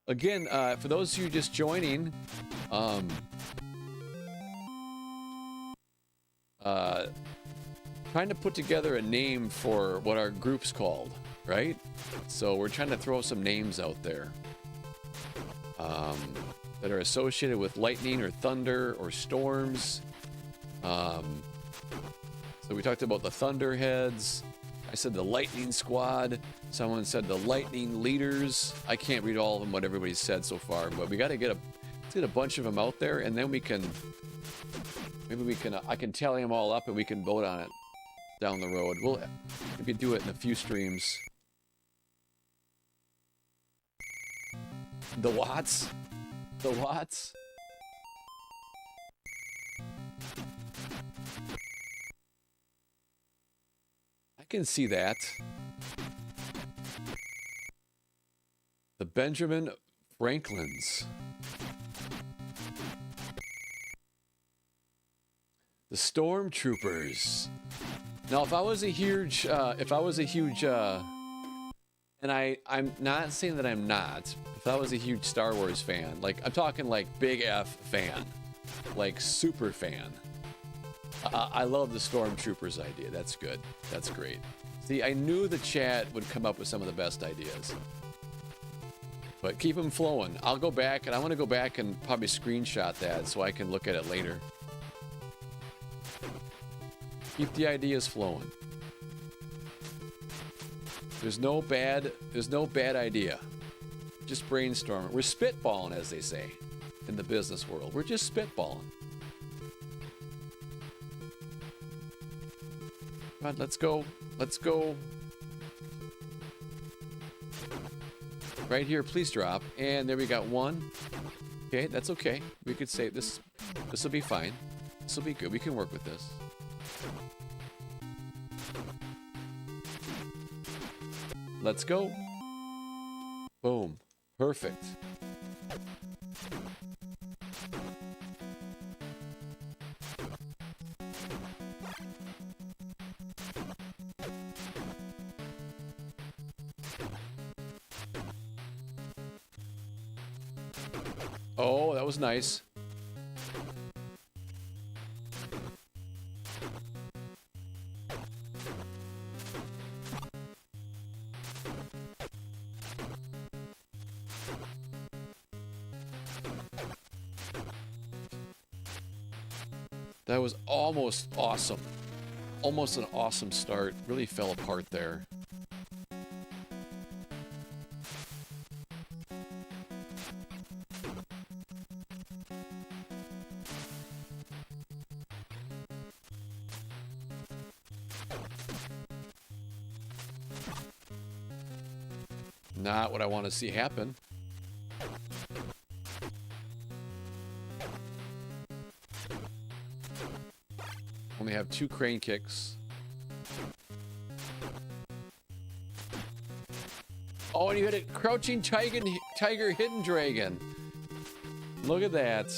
Again, for those of you just joining, trying to put together a name for what our group's called, right? So we're trying to throw some names out there. That are associated with lightning or thunder or storms. So we talked about the Thunderheads. I said the Lightning Squad. Someone said the Lightning Leaders. I can't read all of them, what everybody's said so far, but we got to let's get a bunch of them out there, and then I can tally them all up and we can vote on it down the road. We'll maybe do it in a few streams. The Watts? The Watts? I can see that. The Benjamin Franklins. The Stormtroopers. Now, if I was a huge, and I'm not saying that I'm not. If I was a huge Star Wars fan, like I'm talking like big F fan, like super fan. I love the Stormtroopers idea. That's good. That's great. See, I knew the chat would come up with some of the best ideas. But keep them flowing. I'll go back, and I want to go back and probably screenshot that so I can look at it later. Keep the ideas flowing. There's no bad idea. Just brainstorming. We're spitballing, as they say in the business world. We're just spitballing. Come on, let's go. Let's go. Right here, please drop. And there we got one. Okay, that's okay. We could say this will be fine. This will be good. We can work with this. Let's go. Boom. Perfect. Oh, that was nice. That was almost awesome. Almost an awesome start. Really fell apart there. Not what I want to see happen. Only have 2 crane kicks. Oh, and you hit a crouching tiger hidden dragon. Look at that.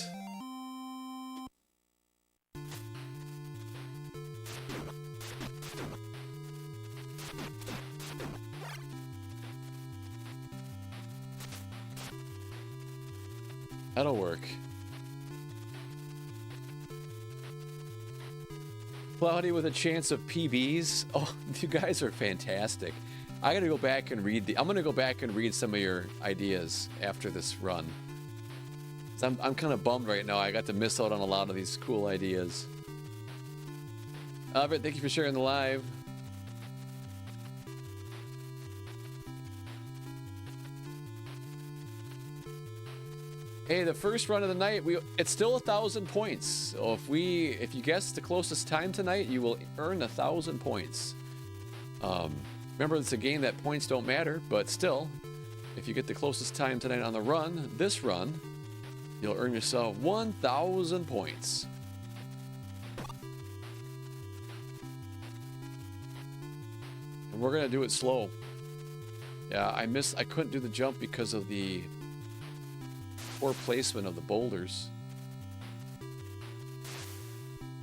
That'll work. Cloudy with a chance of PBs. Oh, you guys are fantastic. I gotta go back and read I'm gonna go back and read some of your ideas after this run. I'm kind of bummed right now. I got to miss out on a lot of these cool ideas. Albert, thank you for sharing the live. Hey, the first run of the night, it's still 1,000 points. So if you guess the closest time tonight, you will earn 1,000 points. Remember, it's a game that points don't matter, but still, if you get the closest time tonight on the run, this run, you'll earn yourself 1,000 points. And we're gonna do it slow. Yeah, I couldn't do the jump because of the poor placement of the boulders.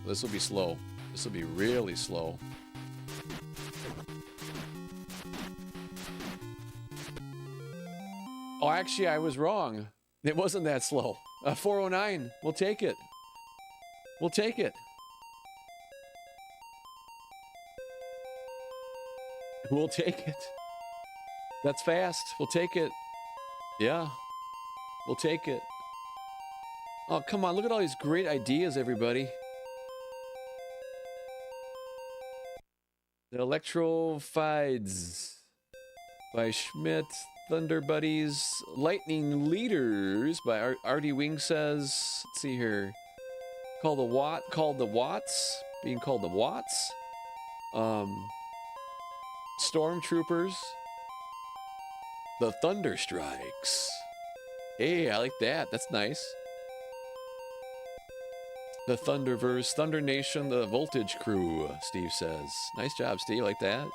This will be slow. This will be really slow. Oh, actually, I was wrong. It wasn't that slow. 409. We'll take it. We'll take it. We'll take it. That's fast. We'll take it. Yeah. We'll take it. Oh, come on. Look at all these great ideas, everybody. The Electrophides by Schmidt. Thunder Buddies. Lightning Leaders by Artie Wing says. Let's see here. Called the Watts. Being called the Watts. Stormtroopers. The Thunder Strikes. Hey, I like that. That's nice. The Thunderverse, Thunder Nation, the Voltage Crew, Steve says. Nice job, Steve. I like that.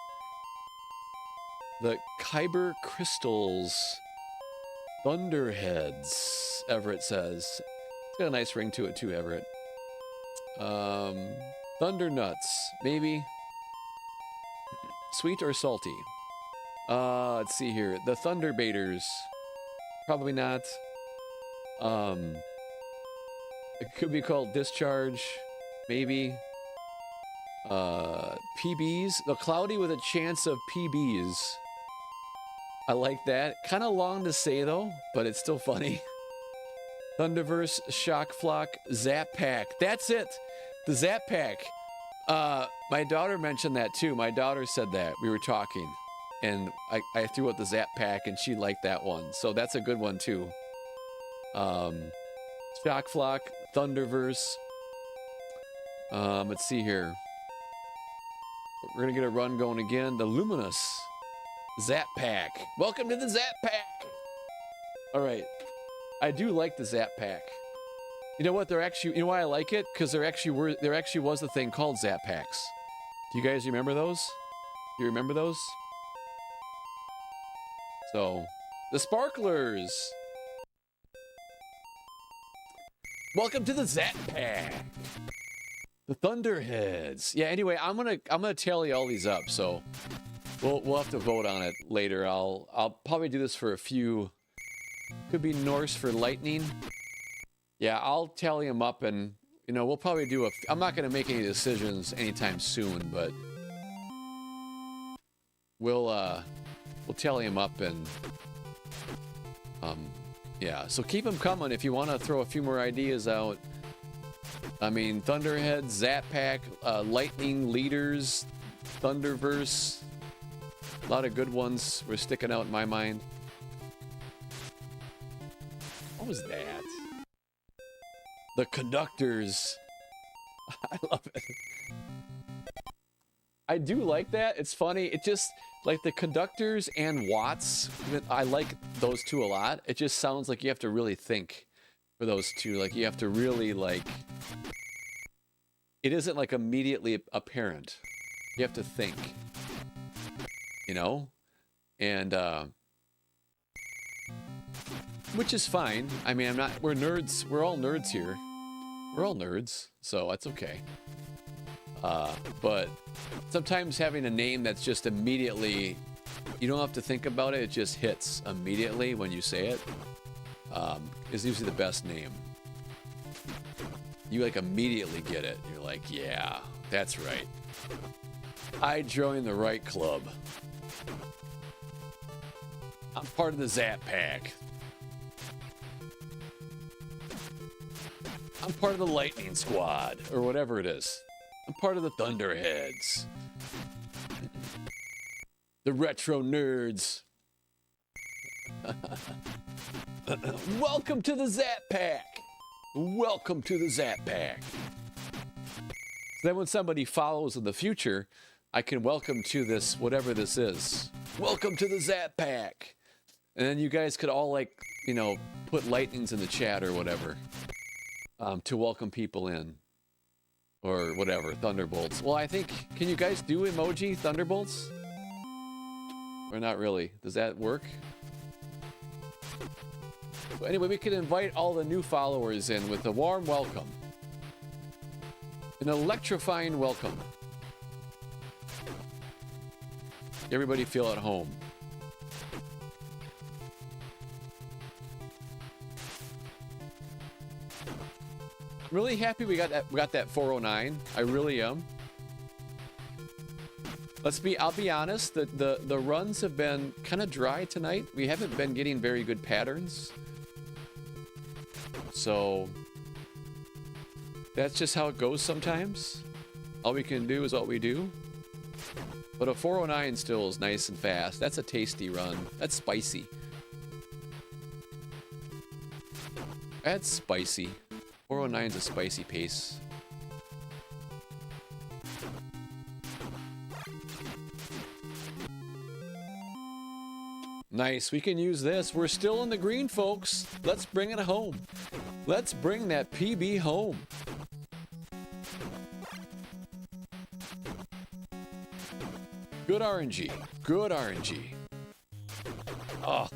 The Kyber Crystals, Thunderheads, Everett says. It's got a nice ring to it too, Everett. Thunder Nuts, maybe. Sweet or salty? Let's see here. The Thunder Baiters. Probably not. It could be called Discharge. Maybe. PBs. The Cloudy with a Chance of PBs. I like that. Kind of long to say though, but it's still funny. Thunderverse, Shock Flock, Zap Pack. That's it. The Zap Pack. My daughter mentioned that too. My daughter said that. We were talking. And I threw out the Zap Pack and she liked that one. So that's a good one too. Shock Flock, Thunderverse. Let's see here. We're gonna get a run going again. The Luminous Zap Pack. Welcome to the Zap Pack. All right. I do like the Zap Pack. You know what? You know why I like it? Because there actually was a thing called Zap Packs. Do you guys remember those? Do you remember those? So, the Sparklers. Welcome to the Zap Pack. The Thunderheads. Yeah, anyway, I'm gonna tally all these up, so we'll have to vote on it later. I'll probably do this for a few. Could be Norse for lightning. Yeah, I'll tally them up and we'll probably do I'm not gonna make any decisions anytime soon, but we'll tally them up and yeah, so keep them coming if you want to throw a few more ideas out. I mean, Thunderhead, Zap Pack, Lightning Leaders, Thunderverse. A lot of good ones were sticking out in my mind. What was that? The Conductors. I love it. I do like that. It's funny. It just, like the Conductors and Watts, I like those two a lot. It just sounds like you have to really think for those two. Like you have to really it isn't like immediately apparent. You have to think, and which is fine. I mean, we're nerds. We're all nerds here. We're all nerds, so that's okay. But sometimes having a name that's just immediately, you don't have to think about it. It just hits immediately when you say it. Is usually the best name. You immediately get it. You're like, yeah, that's right. I joined the right club. I'm part of the Zap Pack. I'm part of the Lightning Squad, or whatever it is. I'm part of the Thunderheads. The retro nerds. Welcome to the Zap Pack. Welcome to the Zap Pack. So then when somebody follows in the future, I can welcome to this, whatever this is. Welcome to the Zap Pack. And then you guys could all, like, you know, put lightnings in the chat or whatever to welcome people in. Or whatever, thunderbolts. Well, I think, can you guys do emoji thunderbolts? Or not really? Does that work? So anyway, we can invite all the new followers in with a warm welcome. An electrifying welcome. Everybody feel at home. Really happy we got that 409. I really am. I'll be honest, the runs have been kind of dry tonight. We haven't been getting very good patterns. So that's just how it goes sometimes. All we can do is what we do. But a 409 still is nice and fast. That's a tasty run. That's spicy. That's spicy. 409's a spicy pace. Nice, we can use this. We're still in the green, folks. Let's bring it home. Let's bring that PB home. Good RNG. Good RNG. Oh.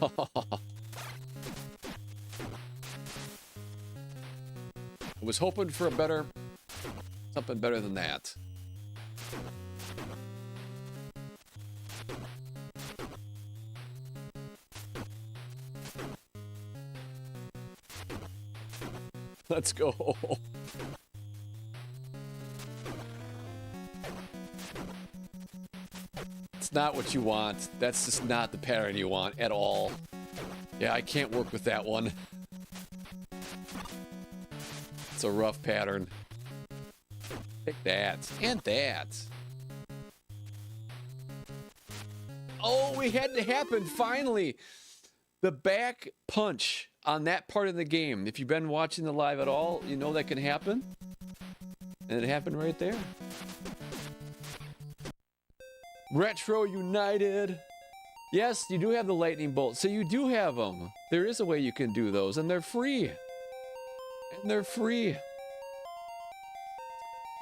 I was hoping for something better than that. Let's go. It's not what you want. That's just not the pattern you want at all. Yeah, I can't work with that one. It's a rough pattern. Take that. And that. Oh, we had to happen, finally. The back punch on that part of the game. If you've been watching the live at all, you know that can happen. And it happened right there. Retro United. Yes, you do have the lightning bolts. So you do have them. There is a way you can do those, and they're free. And they're free.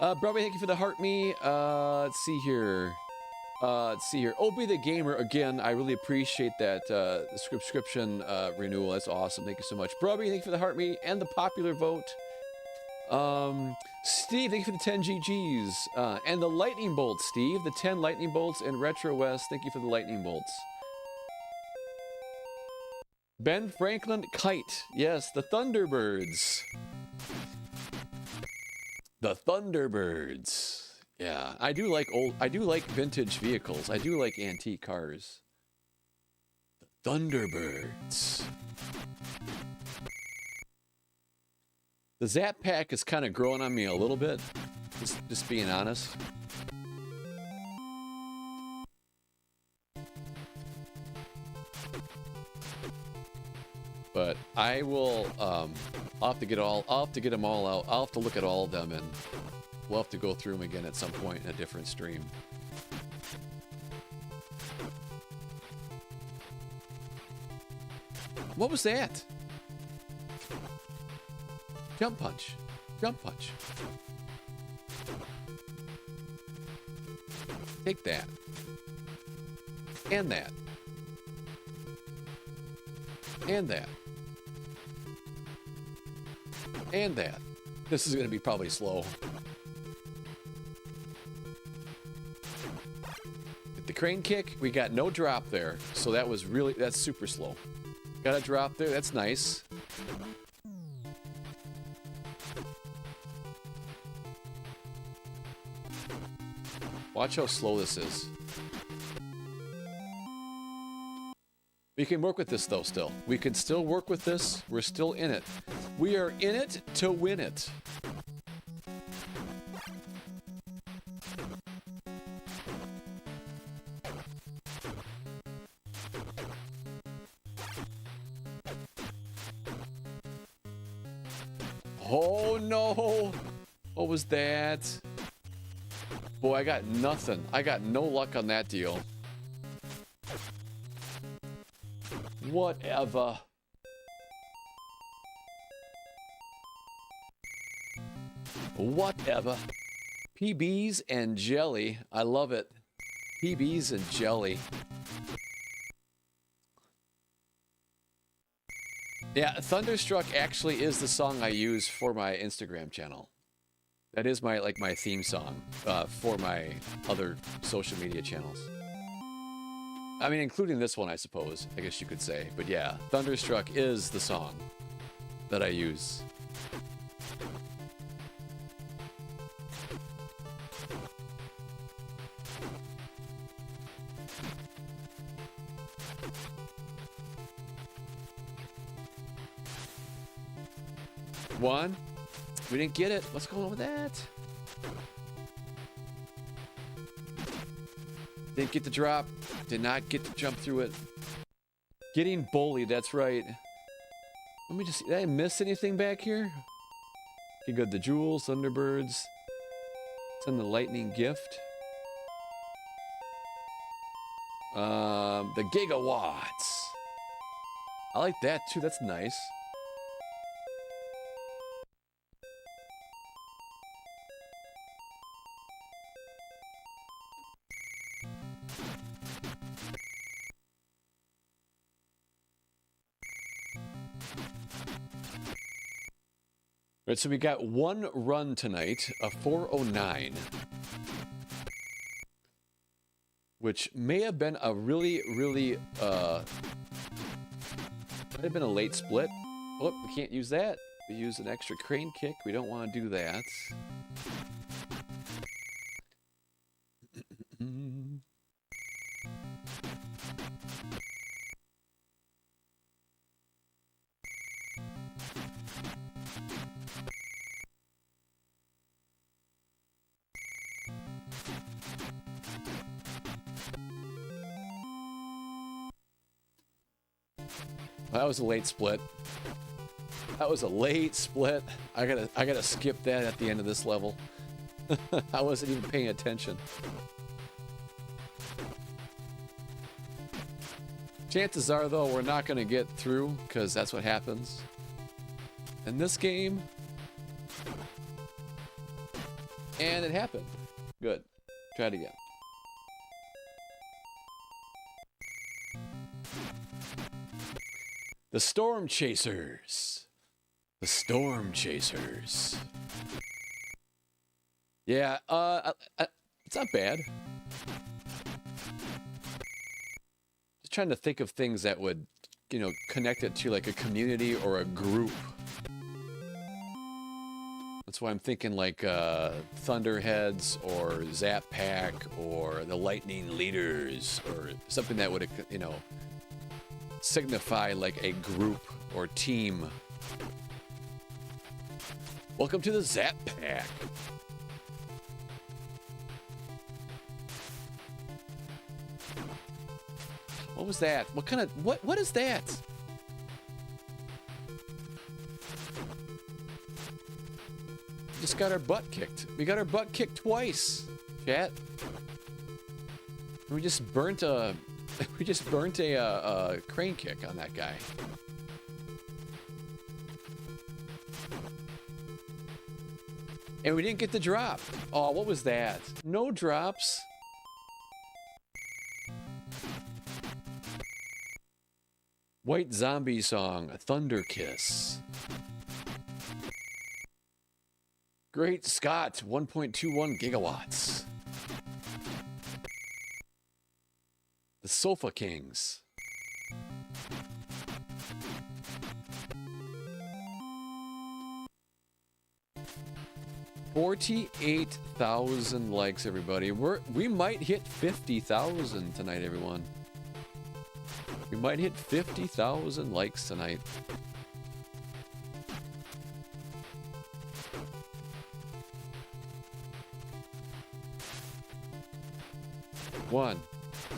Brubby, thank you for the heart me. Let's see here. Obi the Gamer, again, I really appreciate that subscription renewal. That's awesome. Thank you so much. Brubby, thank you for the heart me and the popular vote. Steve, thank you for the 10 GGs. And the lightning bolts, Steve. The 10 lightning bolts in Retro West. Thank you for the lightning bolts. Ben Franklin Kite. Yes, the Thunderbirds. The Thunderbirds. Yeah, I do like vintage vehicles. I do like antique cars. The Thunderbirds. The Zap Pack is kind of growing on me a little bit. Just being honest. But I will, I'll have to get them all out. I'll have to look at all of them, and we'll have to go through them again at some point in a different stream. What was that? Jump punch. Jump punch. Take that. And that. And that. And that. This is going to be probably slow. With the crane kick, we got no drop there. So that's super slow. Got a drop there, that's nice. Watch how slow this is. We can work with this though still. We can still work with this. We're still in it. We are in it to win it. Oh no! What was that? Boy, I got nothing. I got no luck on that deal. Whatever. Whatever. PBs and jelly. I love it. PBs and jelly. Yeah, Thunderstruck actually is the song I use for my Instagram channel. That is my my theme song for my other social media channels. I mean, including this one, I suppose. I guess you could say. But yeah, Thunderstruck is the song that I use. One. We didn't get it. What's going on with that? Didn't get the drop. Did not get to jump through it. Getting bullied, that's right. Let me just... Did I miss anything back here? Okay, good. The jewels, Thunderbirds. Send the lightning gift. The gigawatts. I like that too. That's nice. All right, so we got one run tonight, a 409, which may have been a really, might have been a late split. Oh, we can't use that. We use an extra crane kick. We don't want to do that. That was a late split. That was a late split. I gotta skip that at the end of this level. I wasn't even paying attention. Chances are, though, we're not gonna get through because that's what happens in this game. And it happened. Good. Try it again. The Storm Chasers. The Storm Chasers. Yeah, it's not bad. Just trying to think of things that would, you know, connect it to like a community or a group. That's why I'm thinking like Thunderheads or Zap Pack or the Lightning Leaders or something that would, you know, signify like a group or team. Welcome to the Zap Pack. What was that? What kind of what is that? Just got our butt kicked. We got our butt kicked twice, chat. We just burnt a crane kick on that guy. And we didn't get the drop. Oh, what was that? No drops. White Zombie song, Thunder Kiss. Great Scott, 1.21 gigawatts. The Sofa Kings. $48,000 likes, everybody. We might hit 50,000 tonight, everyone. We might hit 50,000 likes tonight. One,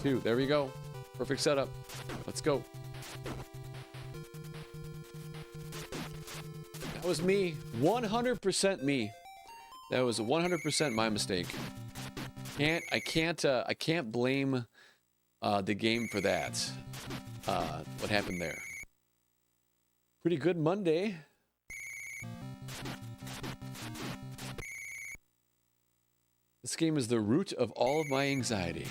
two, there we go. Perfect setup. Let's go. That was me. 100% me. That was 100% my mistake. I can't blame the game for that. What happened there? Pretty good Monday. This game is the root of all of my anxiety.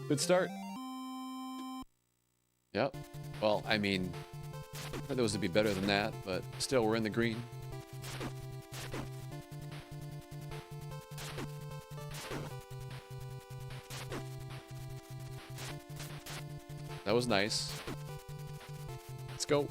Good start. Yep. Well, I mean, I thought those would be better than that, but still, we're in the green. That was nice. Let's go.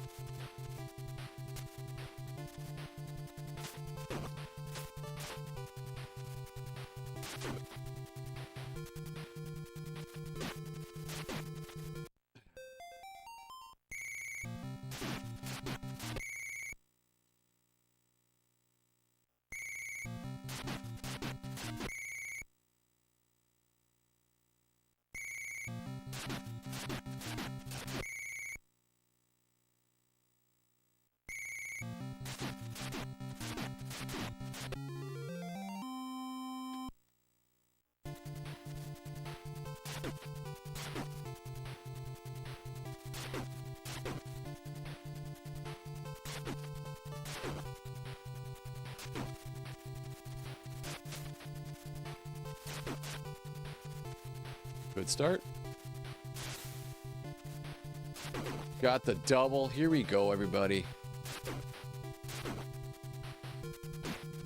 Good start. Got the double. Here we go, everybody.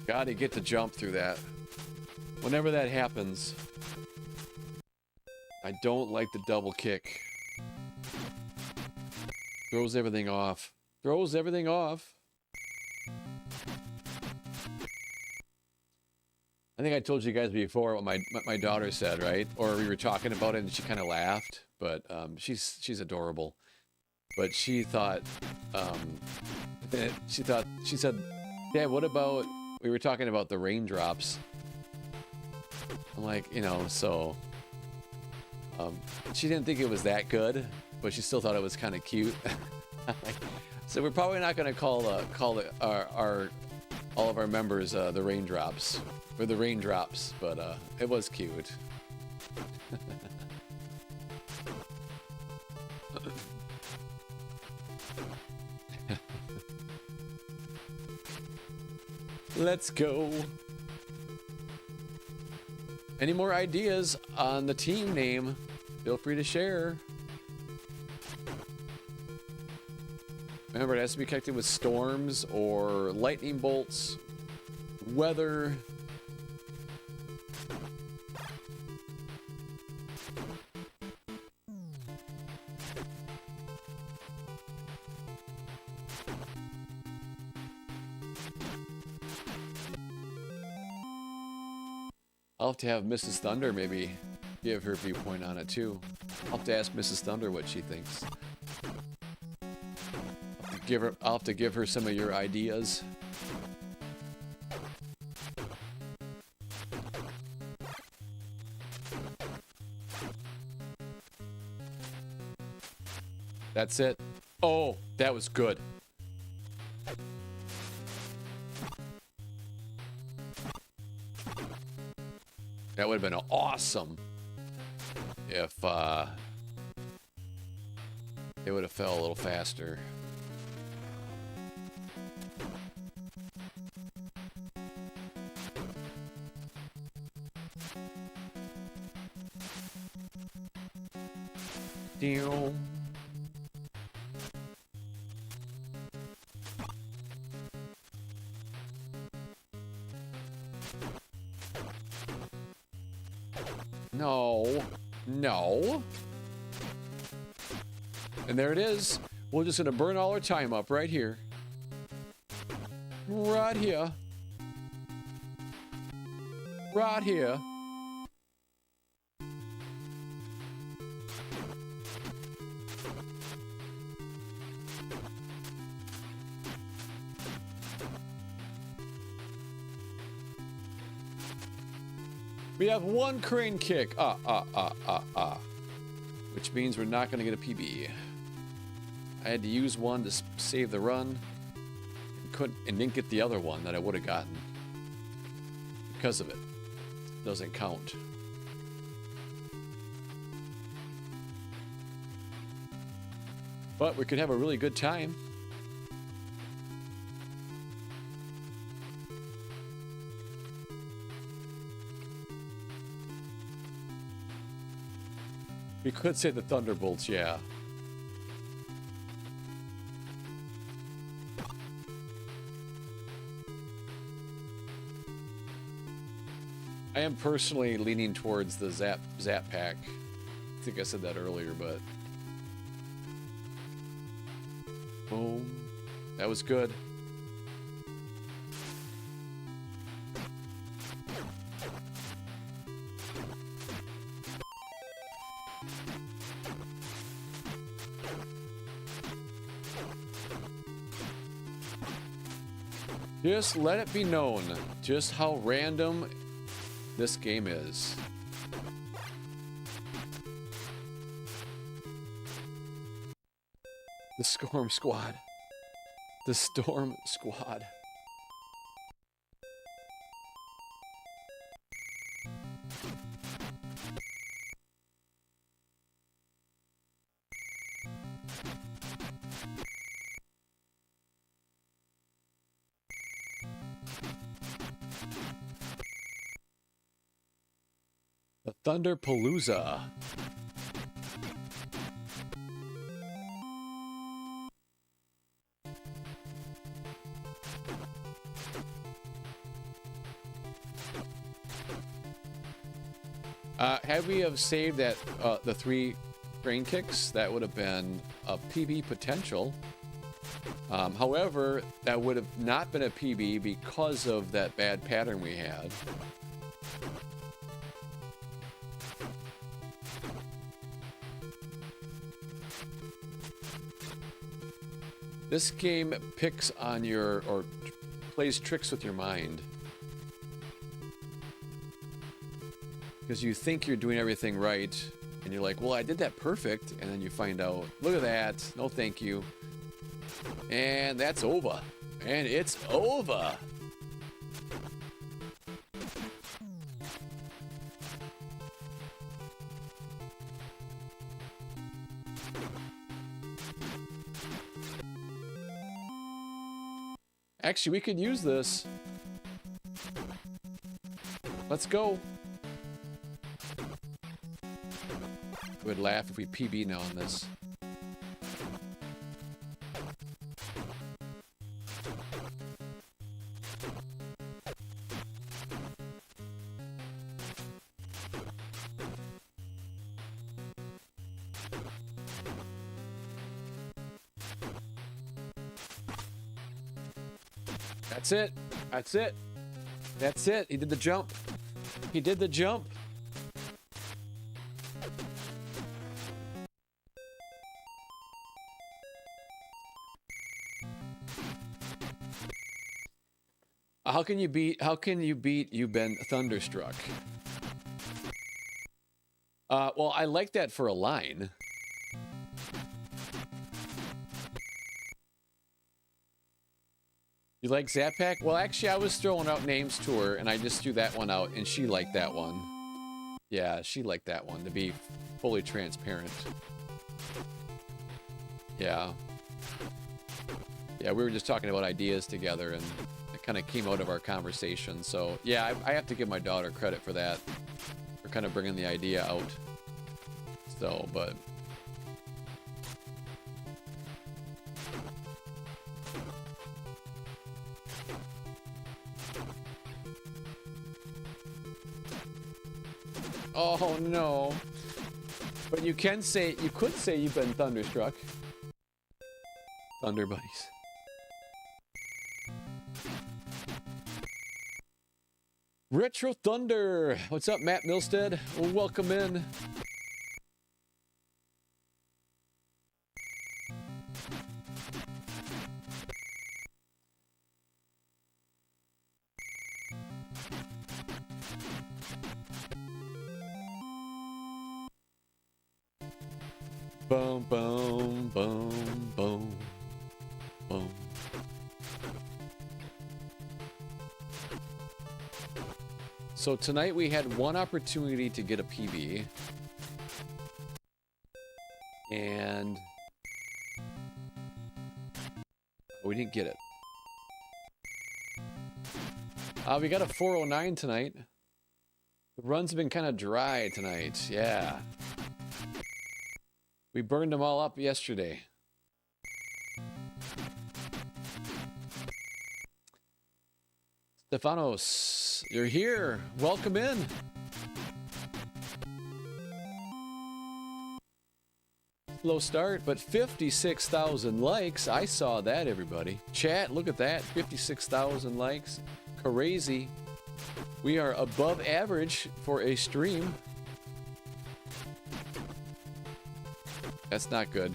Gotta get the jump through that. Whenever that happens, I don't like the double kick. Throws everything off. Throws everything off. I think I told you guys before what my daughter said, right? Or we were talking about it and she kind of laughed, but she's adorable. But she thought, she said, Dad, what about, we were talking about the raindrops. I'm like, you know, so, she didn't think it was that good, but she still thought it was kind of cute. So we're probably not going to call all of our members the raindrops. Or the raindrops, but it was cute. Let's go. Any more ideas on the team name? Feel free to share. Remember, it has to be connected with storms or lightning bolts, weather. I'll have to have Mrs. Thunder maybe give her viewpoint on it too. I'll have to ask Mrs. Thunder what she thinks. I'll have to give her some of your ideas. That's it. Oh, that was good. That would have been awesome if it would have fell a little faster. Deal. No. No. And there it is. We're just gonna burn all our time up right here. Right here. Right here. We have one crane kick. Which means we're not going to get a PB. I had to use one to save the run. And didn't get the other one that I would have gotten. Because of it. Doesn't count. But we could have a really good time. We could say the Thunderbolts, yeah. I am personally leaning towards the Zap Pack. I think I said that earlier, but... Boom. That was good. Just let it be known just how random this game is. The Storm Squad. The Storm Squad. The Thunderpalooza. Had we have saved that the 3 crane kicks, that would have been a PB potential. However, that would have not been a PB because of that bad pattern we had. This game picks on your, or plays tricks with your mind. Because you think you're doing everything right, and you're like, well, I did that perfect, and then you find out, look at that, no thank you. And that's over. And it's over. Actually, we could use this. Let's go. Would laugh if we PB now on this. That's it. That's it. That's it. He did the jump. He did the jump. How can you beat You've Been Thunderstruck? Well, I like that for a line. You like Zap Pack? Well, actually, I was throwing out names to her, and I just threw that one out, and she liked that one. Yeah, she liked that one, to be fully transparent. Yeah. Yeah, we were just talking about ideas together, and it kind of came out of our conversation. So, yeah, I have to give my daughter credit for that, for kind of bringing the idea out. So, but... Oh no. But you could say you've been thunderstruck. Thunder buddies. RetroThunder. What's up, Matt Milstead? Well, welcome in. Boom, boom, boom, boom, boom. So tonight we had one opportunity to get a PB. And we didn't get it. We got a 409 tonight. The runs have been kind of dry tonight. Yeah. We burned them all up yesterday. Stefanos, you're here. Welcome in. Slow start, but 56,000 likes. I saw that, everybody. Chat, look at that. 56,000 likes. Crazy. We are above average for a stream. That's not good.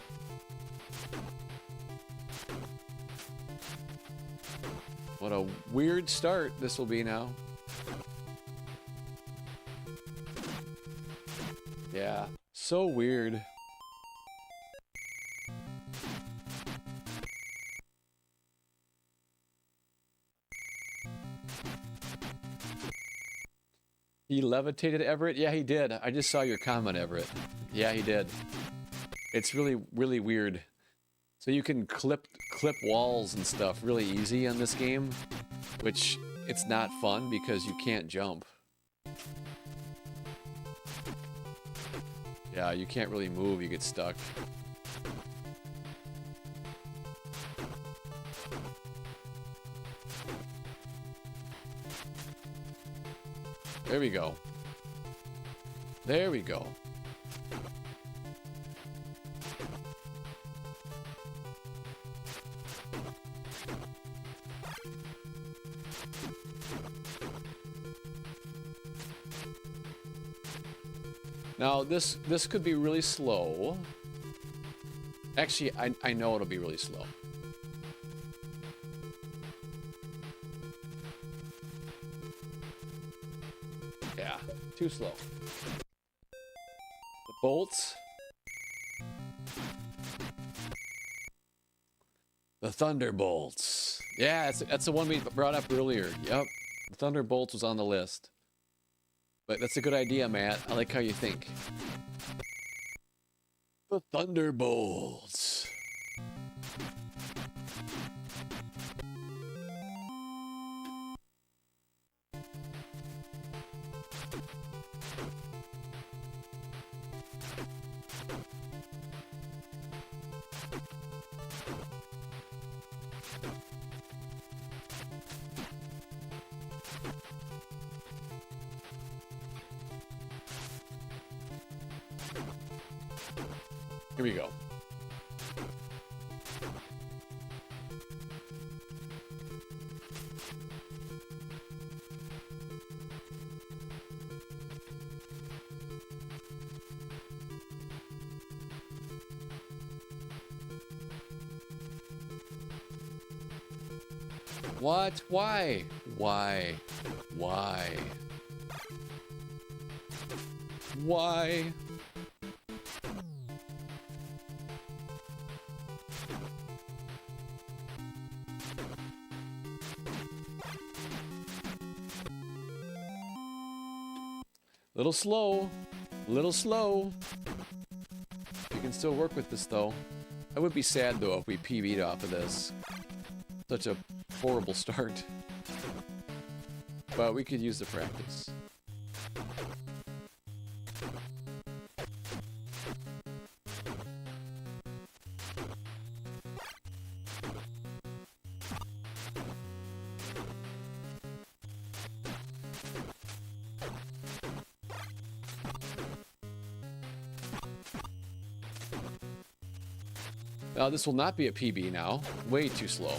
What a weird start this will be now. Yeah, so weird. He levitated Everett? Yeah, he did. I just saw your comment, Everett. Yeah, he did. It's really, really weird. So you can clip walls and stuff really easy on this game, which it's not fun because you can't jump. Yeah, you can't really move, you get stuck. There we go. There we go. Now, this could be really slow. Actually, I know it'll be really slow. Yeah, too slow. The bolts. The Thunderbolts. Yeah, that's the one we brought up earlier. Yep, the Thunderbolts was on the list. But that's a good idea, Matt. I like how you think. The Thunderbolts. Here we go. What? Why? Why? Why? Why? Little slow, little slow. You can still work with this though. I would be sad though if we PB'd off of this. Such a horrible start. But we could use the practice. Now, this will not be a PB now. Way too slow.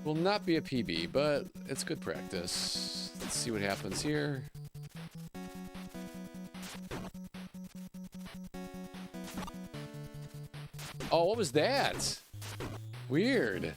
Will not be a PB, but it's good practice. Let's see what happens here. Oh, what was that? Weird.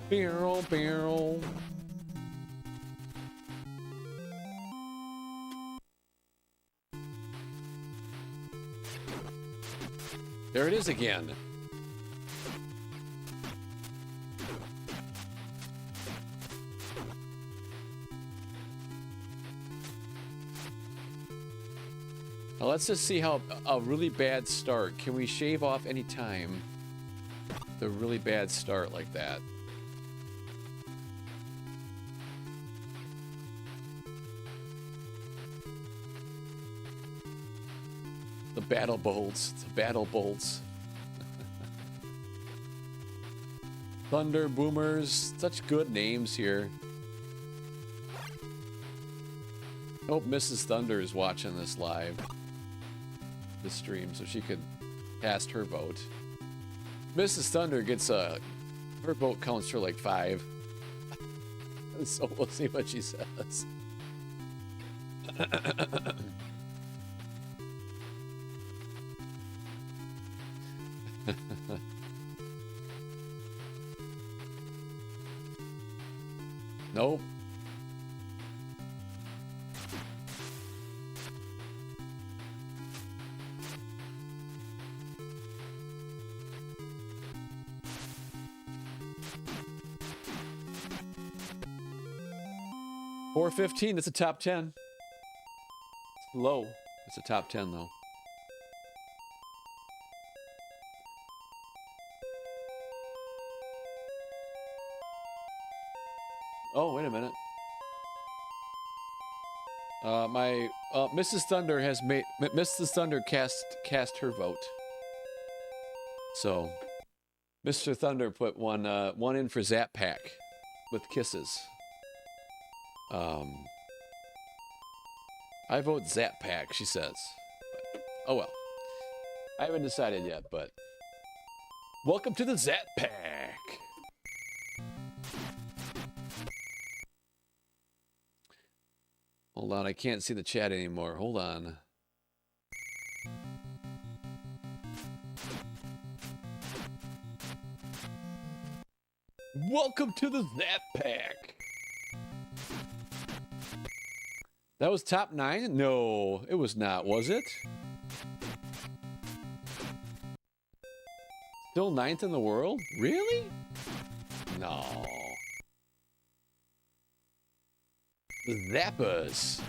Barrel, barrel. There it is again. Now let's just see how a really bad start. Can we shave off any time? The really bad start like that. The battle bolts. The battle bolts. Thunder Boomers. Such good names here. Hope Mrs. Thunder is watching this live. This stream, so she could cast her vote. Mrs. Thunder gets her vote counts for like 5. So we'll see what she says. Nope. $4.15, that's a top 10. It's low. It's a top 10 though. Oh, wait a minute. Mrs. Thunder has made Mrs. Thunder cast her vote. So, Mr. Thunder put one in for Zap Pack with kisses. I vote Zap Pack, she says. But, oh well. I haven't decided yet, but welcome to the Zap Pack. Hold on, I can't see the chat anymore. Hold on. Welcome to the Zap Pack. That was top 9? No, it was not, was it? Still 9th in the world? Really? No. The Zappers.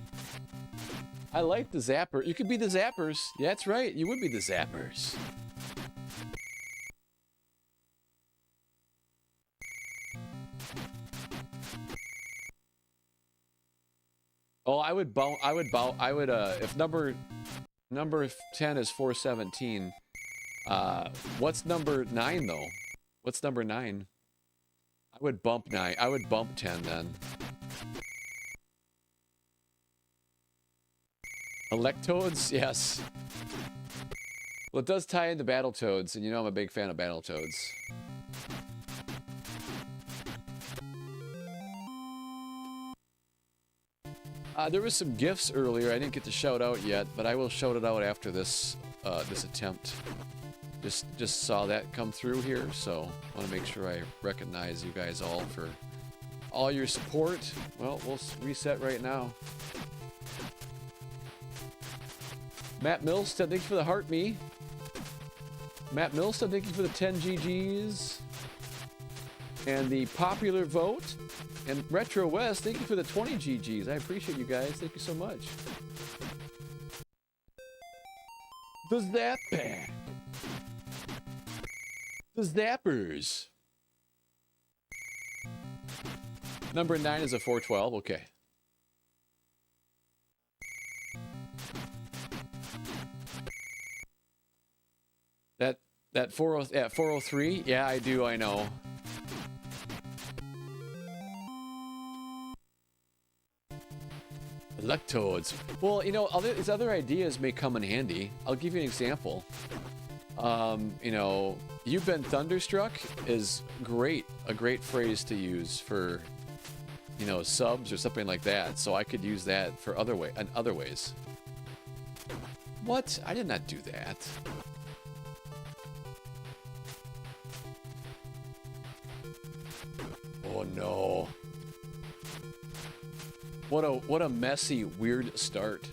I like the Zapper. You could be the Zappers. Yeah, that's right. You would be the Zappers. Oh, if number 10 is 417, what's number 9 though? What's number 9? I would bump 9. I would bump 10 then. Electoads? Yes. Well, it does tie into Battletoads, and you know I'm a big fan of Battletoads. There was some gifts earlier. I didn't get to shout out yet, but I will shout it out after this this attempt. Just saw that come through here, so I want to make sure I recognize you guys all for all your support. Well, we'll reset right now. Matt Milstead, thank you for the heart me. Matt Milstead, thank you for the 10 GGs. And the popular vote. And Retro West, thank you for the 20 GGs. I appreciate you guys. Thank you so much. The Zap Pack. The Zappers. Number 9 is a 412. Okay. That 403? Yeah, I do, I know. Electoads. Well, you know, these other ideas may come in handy. I'll give you an example. You know, you've been thunderstruck is great. A great phrase to use for, you know, subs or something like that. So I could use that for other ways. What? I did not do that. Oh no. What a messy, weird start.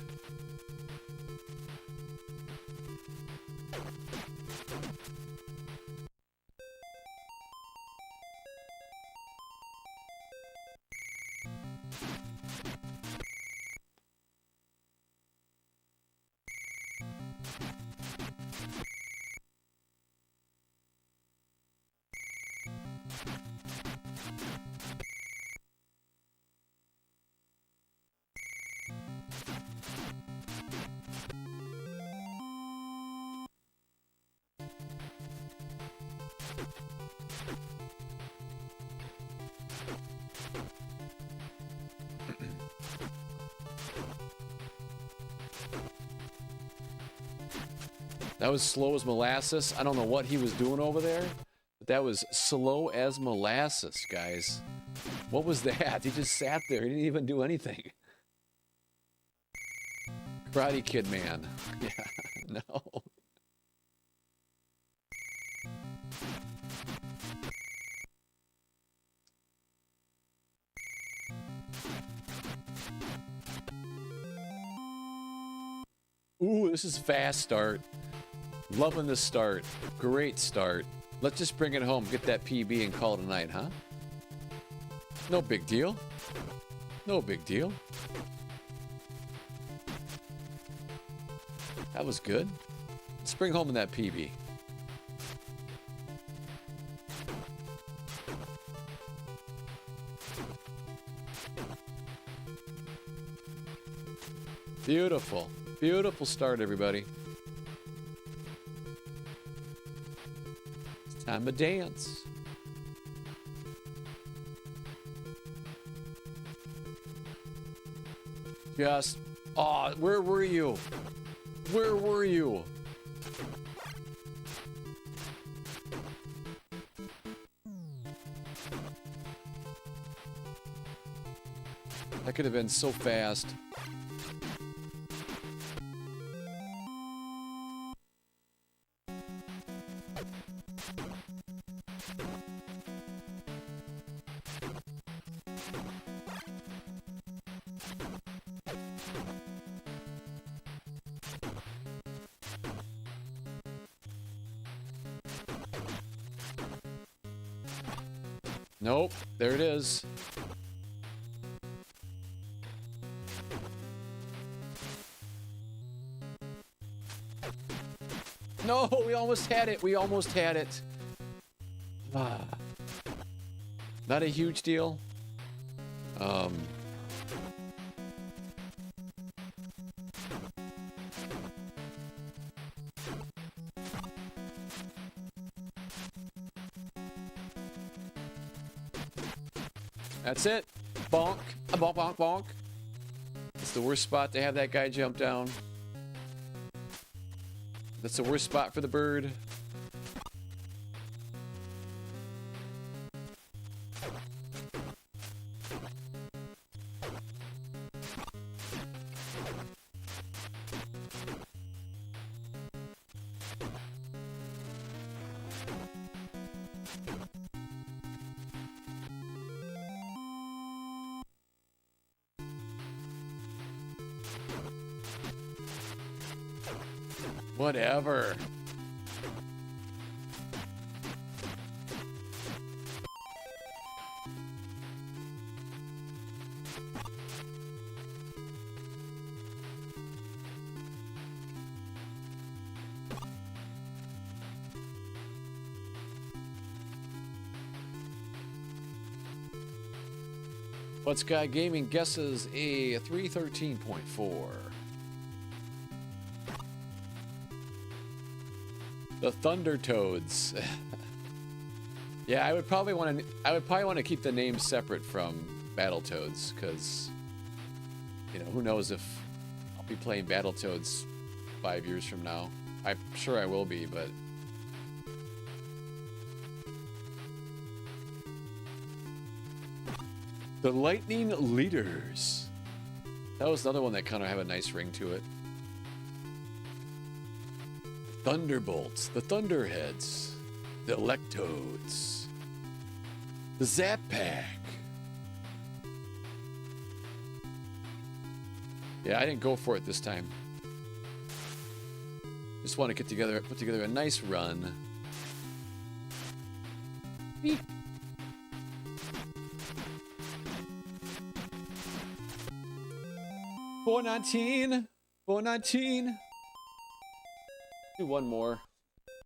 That was slow as molasses. I don't know what he was doing over there, but that was slow as molasses, guys. What was that? He just sat there. He didn't even do anything. Karate Kid man. Yeah, no. Ooh, this is fast start. Loving the start. Great start. Let's just bring it home, get that PB and call it a night, huh? No big deal. No big deal. That was good. Let's bring home that PB. Beautiful. Beautiful start, everybody. It's time to dance. Just, oh, where were you? Where were you? That could have been so fast. Nope, there it is. No, we almost had it. We almost had it. Ah. Not a huge deal. That's it. Bonk. Bonk, bonk, bonk. It's the worst spot to have that guy jump down. That's the worst spot for the bird. Whatever. What Sky Gaming guesses a 313.4. The Thunder Toads. Yeah, I would probably want to keep the name separate from Battletoads, because, you know, who knows if I'll be playing Battletoads 5 years from now. I'm sure I will be, but the Lightning Leaders. That was another one that kind of have a nice ring to it. Thunderbolts, the Thunderheads, the Electoads, The Zap Pack. Yeah, I didn't go for it this time. Just want to put together a nice run. Eek. $4.19. $4.19. Do one more.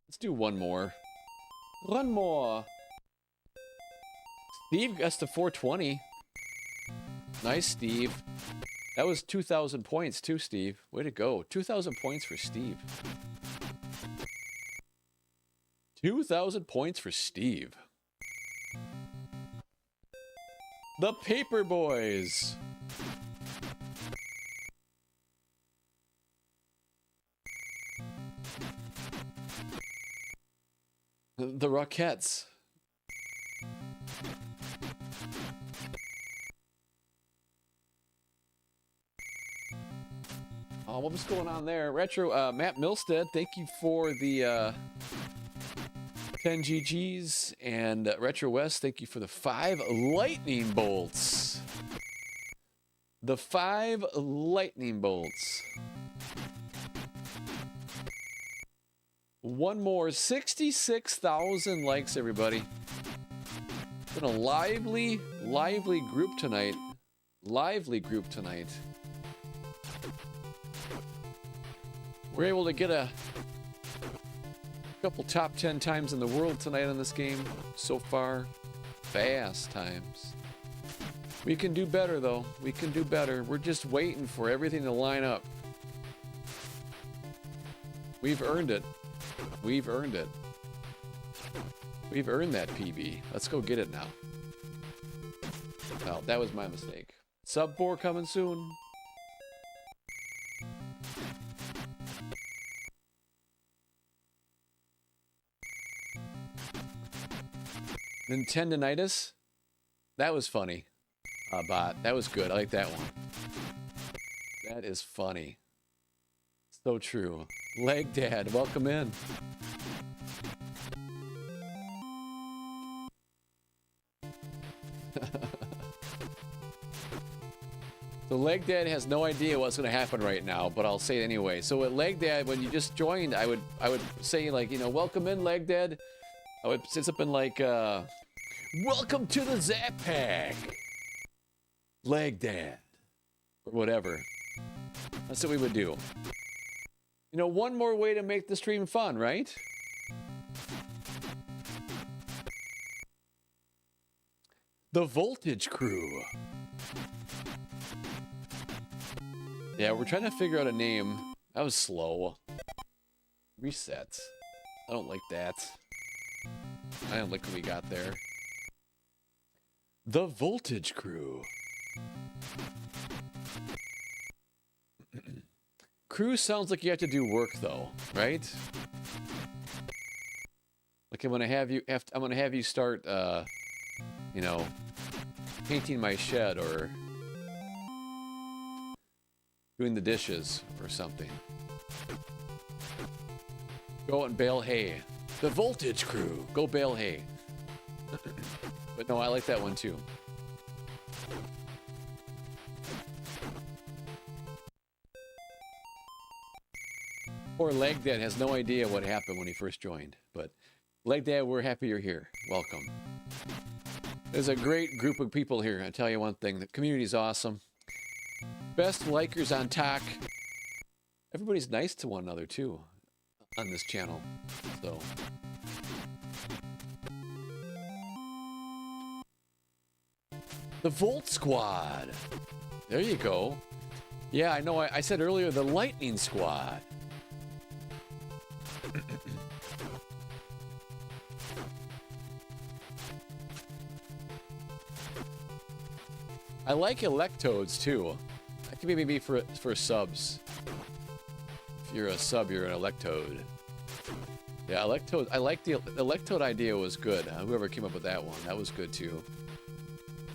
Let's do one more. One more. Steve gets to 420. Nice, Steve. That was 2,000 points too, Steve. Way to go. 2,000 points for Steve. 2,000 points for Steve. The Paper Boys. The Rockettes. Oh, what was going on there? Retro, Matt Milstead, thank you for the 10 GGs. And Retro West, thank you for the 5 lightning bolts. The 5 lightning bolts. One more. 66,000 likes, everybody. It's been a lively group tonight. Lively group tonight. We're able to get a couple top 10 times in the world tonight on this game so far. Fast times. We can do better, though. We can do better. We're just waiting for everything to line up. We've earned it. We've earned it. We've earned that PB. Let's go get it now. Oh, that was my mistake. Sub 4 coming soon. Nintendonitis? That was funny. Bot. That was good. I like that one. That is funny. So true. Leg Dad, welcome in. So Leg Dad has no idea what's going to happen right now, but I'll say it anyway. So at Leg Dad, when you just joined, I would say, like, you know, welcome in, Leg Dad. I would say something like, welcome to the Zap Pack, Leg Dad, or whatever. That's what we would do. You know, one more way to make the stream fun, right? The Voltage Crew. Yeah, we're trying to figure out a name. That was slow. Reset. I don't like that. I don't like what we got there. The Voltage Crew. Crew sounds like you have to do work, though, right? Like I'm gonna have you start, you know, painting my shed or doing the dishes or something. Go out and bale hay. The Voltage Crew. Go bale hay. But no, I like that one too. Poor Leg Dad has no idea what happened when he first joined. But Leg Dad, we're happy you're here. Welcome. There's a great group of people here. I tell you one thing, the community's awesome. Best likers on talk. Everybody's nice to one another too on this channel. So the Volt Squad. There you go. Yeah, I know. I said earlier the Lightning Squad. I like Electodes too. That could maybe be for subs. If you're a sub, you're an Electode. Yeah, Electode. I like the Electode idea was good. Whoever came up with that one, that was good too.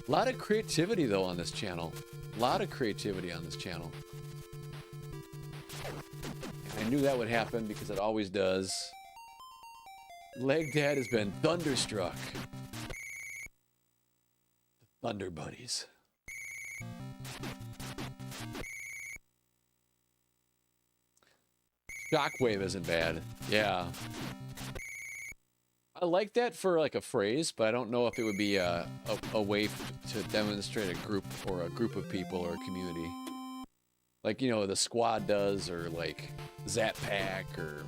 A lot of creativity though on this channel. A lot of creativity on this channel. I knew that would happen because it always does. Leg Dad has been thunderstruck. Thunder Buddies. Shockwave isn't bad. Yeah. I like that for like a phrase, but I don't know if it would be a way to demonstrate a group or a group of people or a community. Like, you know, the squad does, or like Zap Pack, or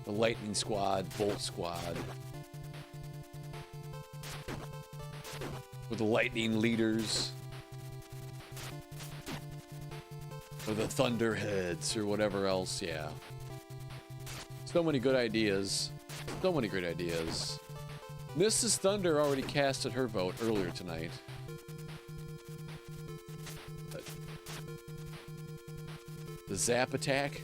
the Lightning Squad, Bolt Squad. With the Lightning Leaders. Or the Thunderheads, or whatever else, yeah. So many good ideas. So many great ideas. Mrs. Thunder already casted her vote earlier tonight. But the Zap Attack?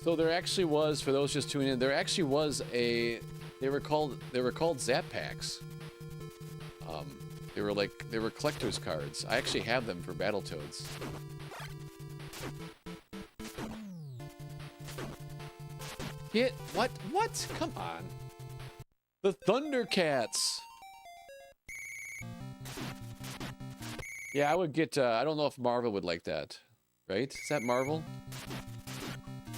So there actually was, for those just tuning in, there actually was a, they were called Zap Packs. They were collector's cards. I actually have them for Battletoads. What? Come on. The Thundercats. Yeah, I would get, I don't know if Marvel would like that. Right? Is that Marvel?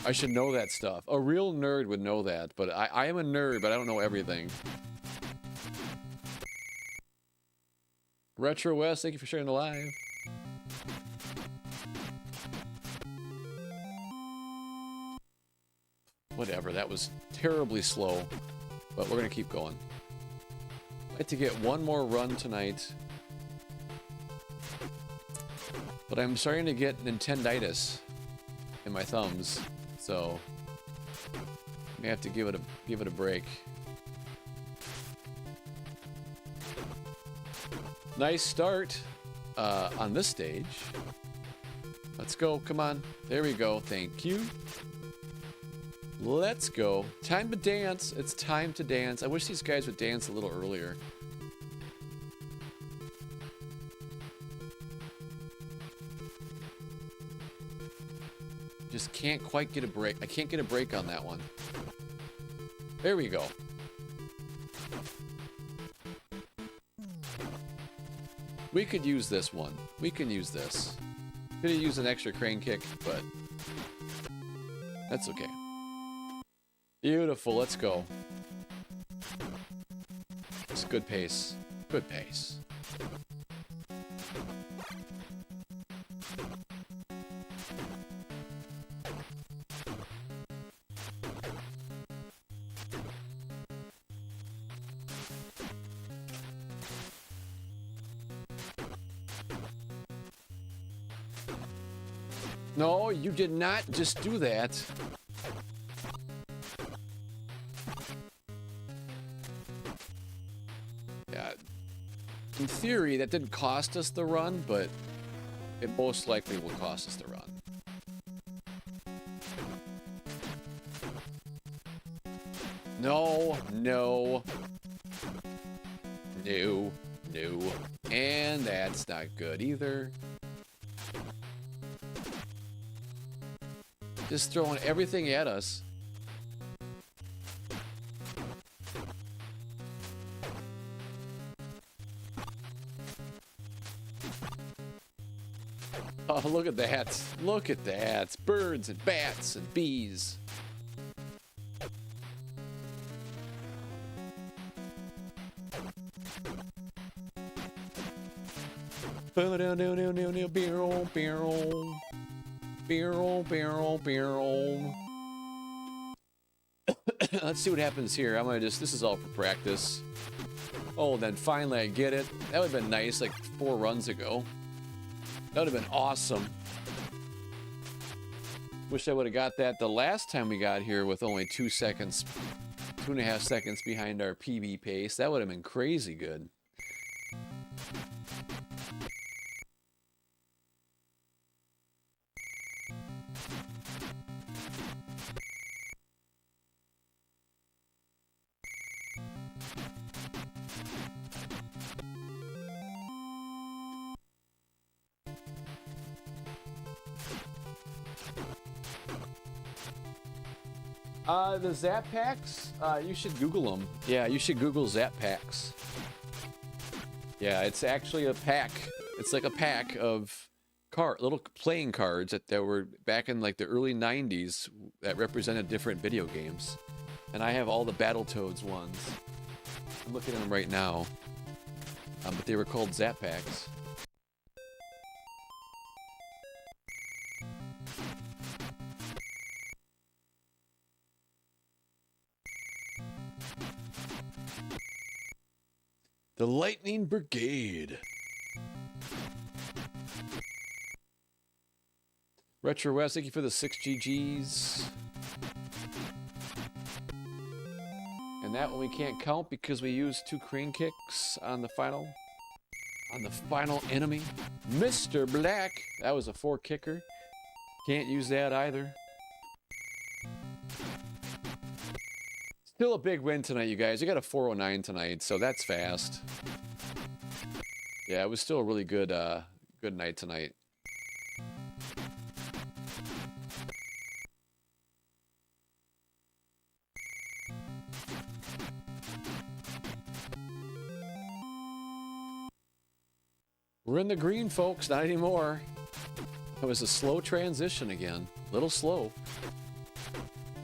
I should know that stuff. A real nerd would know that, but I am a nerd, but I don't know everything. Retro West, thank you for sharing the live. Whatever, that was terribly slow, but we're gonna keep going. I'd like to get one more run tonight, but I'm starting to get Nintenditis in my thumbs, so I may have to give it a break. Nice start on this stage. Let's go, come on. There we go, thank you. Let's go. Time to dance. It's time to dance. I wish these guys would dance a little earlier. Just can't quite get a break. I can't get a break on that one. There we go. We could use this one. We can use this. Could have used an extra crane kick, but that's okay. Beautiful, let's go. It's good pace. Good pace. No, you did not just do that. Yeah. In theory, that didn't cost us the run, but it most likely will cost us the run. No, no. No, no. And that's not good either. Just throwing everything at us. Oh, look at that. Look at that. Birds and bats and bees. Let's see what happens here. I'm gonna just, this is all for practice. Oh, then finally I get it. That would have been nice like 4 runs ago. That would have been awesome. Wish I would have got that the last time we got here with only 2 seconds, 2.5 seconds behind our PB pace. That would have been crazy good. The Zap Packs, you should Google them. Yeah, you should Google Zap Packs. Yeah, it's actually a pack. It's like a pack of little playing cards that were back in like the early 90s that represented different video games. And I have all the Battletoads ones. I'm looking at them right now. But they were called Zap Packs. The Lightning Brigade. Retro West, thank you for the 6 GGs. And that one we can't count because we used 2 crane kicks on the final enemy. Mr. Black. That was a 4 kicker. Can't use that either. Still a big win tonight, you guys. We got a 409 tonight, so that's fast. Yeah, it was still a really good good night tonight. We're in the green, folks. Not anymore. It was a slow transition again. A little slow.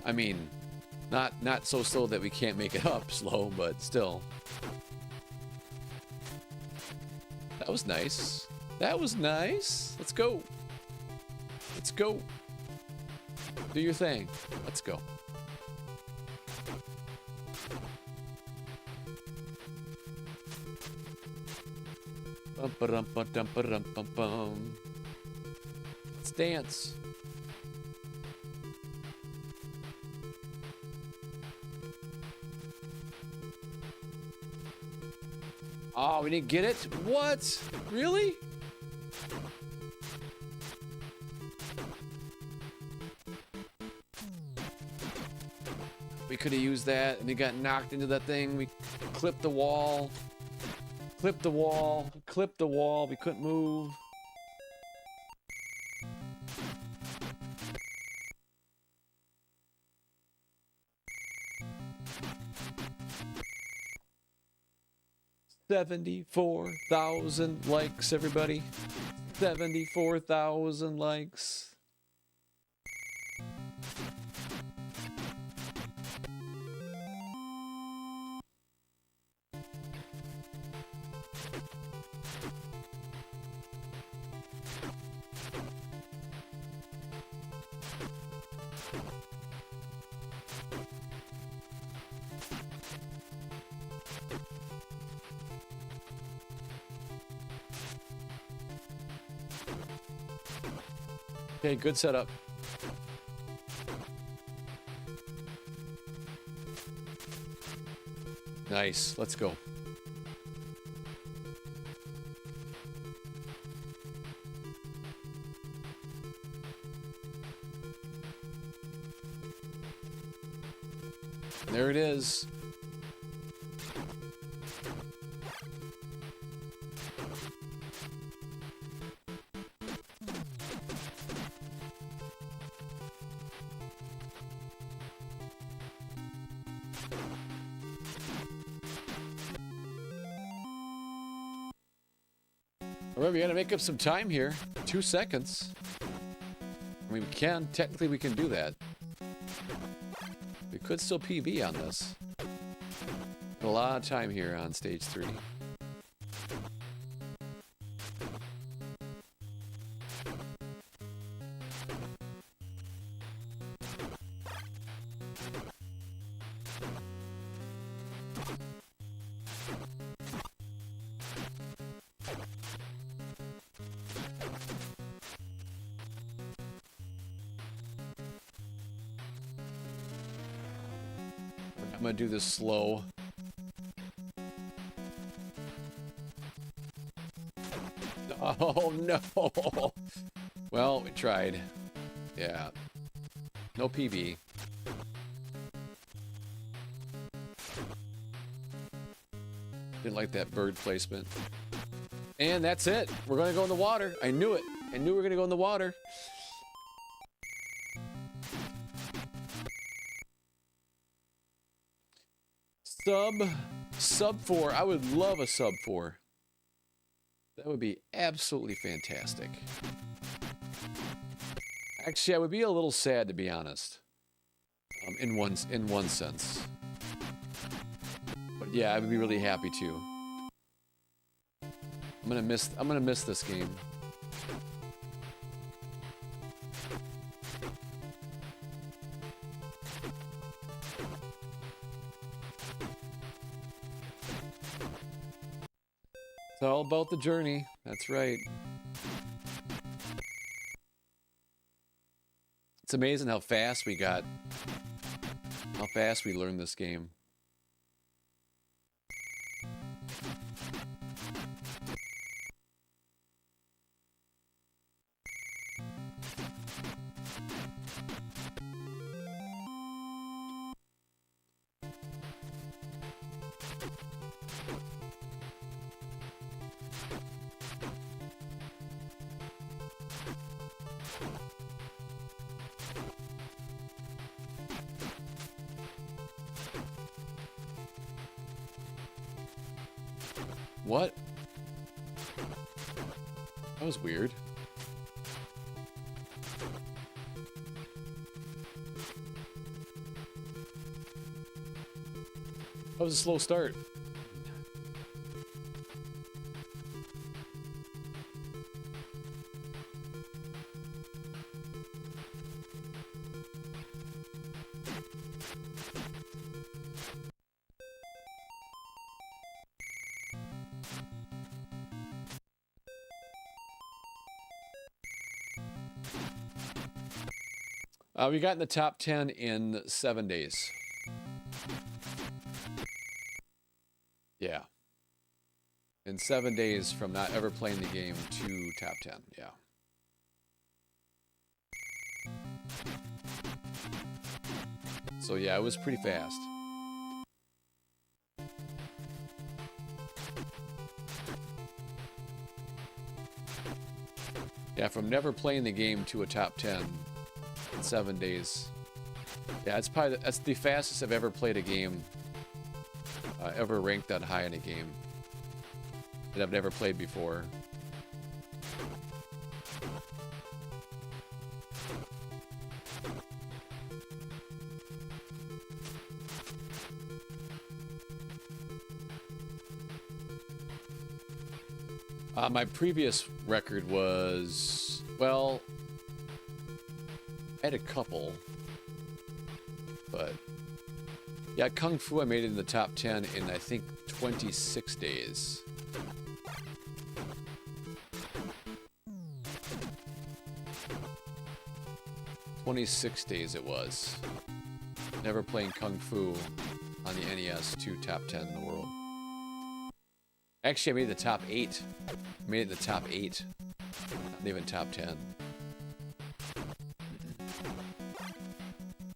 I mean, not so slow that we can't make it up slow, but still. That was nice. That was nice. Let's go. Let's go. Do your thing. Let's go. Bum-ba-dum-ba-dum-ba-dum-bum-bum. Let's dance. Oh, we didn't get it? What? Really? We could have used that and we got knocked into that thing. We clipped the wall. Clipped the wall. Clipped the wall. We couldn't move. $74,000 likes, everybody. 74,000 likes. Okay, good setup. Nice, let's go. There it is. Remember, you gotta make up some time here. 2 seconds. I mean, technically we can do that. We could still PB on this. A lot of time here on stage 3. I'm gonna do this slow. Oh no! Well, we tried. Yeah. No PB. Didn't like that bird placement. And that's it. We're gonna go in the water. I knew it. I knew we were gonna go in the water. Sub 4. I would love a sub 4. That would be absolutely fantastic. Actually, I would be a little sad, to be honest. In one sense. But yeah, I would be really happy too. I'm gonna miss this game. It's all about the journey. That's right. It's amazing how fast we got. How fast we learned this game. What? That was weird. That was a slow start. We got in the top 10 in 7 days. Yeah. In 7 days from not ever playing the game to top 10. Yeah. So yeah, it was pretty fast. Yeah, from never playing the game to a top 10 in 7 days. Yeah, it's probably that's the fastest I've ever played a game. Ever ranked that high in a game that I've never played before. My previous record was, well, I had a couple, but yeah, Kung Fu I made it in the top 10 in, I think, 26 days. "26 days it was. Never playing Kung Fu on the NES to top 10 in the world. Actually, I made the top 8. I made it in the top 8. Not even top 10.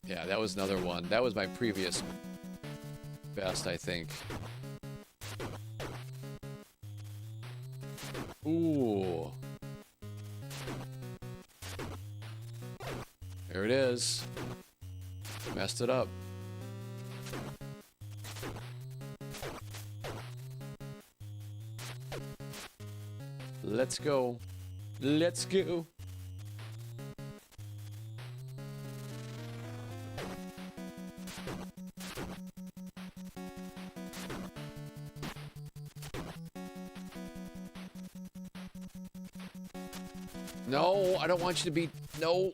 Yeah, that was another one. That was my previous best, I think. Ooh. There it is. Messed it up. Let's go. Let's go. No, I don't want you to be... No.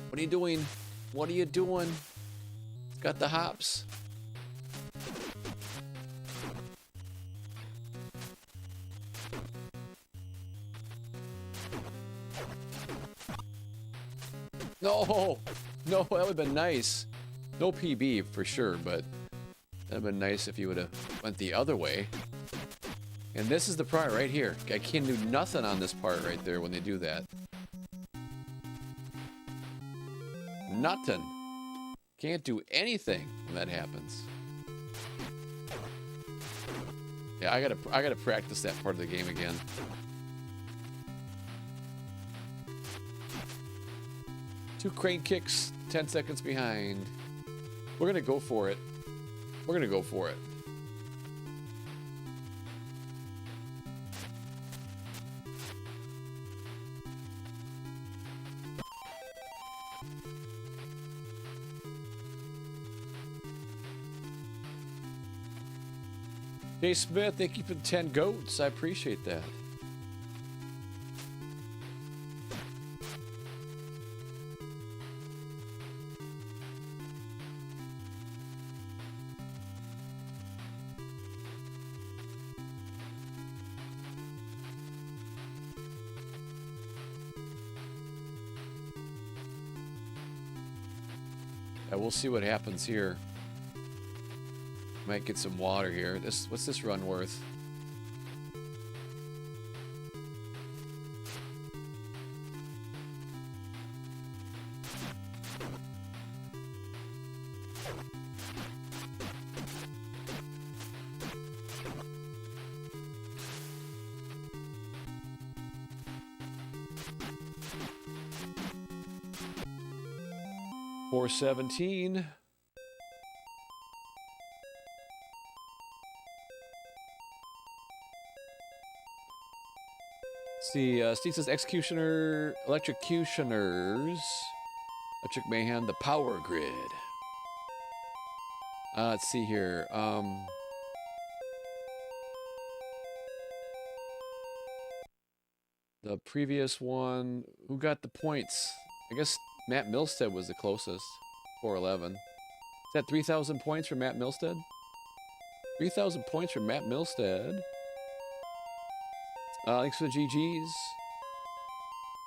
What are you doing? What are you doing? It's got the hops. No! No, that would have been nice. No PB for sure, but that would have been nice if you would have went the other way. And this is the part right here. I can't do nothing on this part right there when they do that. Nothing. Can't do anything when that happens. Yeah, I gotta practice that part of the game again. Two crane kicks, 10 seconds behind. We're gonna go for it. We're gonna go for it. Jay Smith, thank you for the 10 goats. I appreciate that. Yeah, we'll see what happens here. Might get some water here. What's this run worth? $4.17. See, Steve says Executioner, Electrocutioners, Electric Mayhem, the Power Grid. Let's see here. The previous one, who got the points? I guess Matt Milstead was the closest, 411. Is that 3,000 points for Matt Milstead? 3,000 points for Matt Milstead. Thanks for the GGs.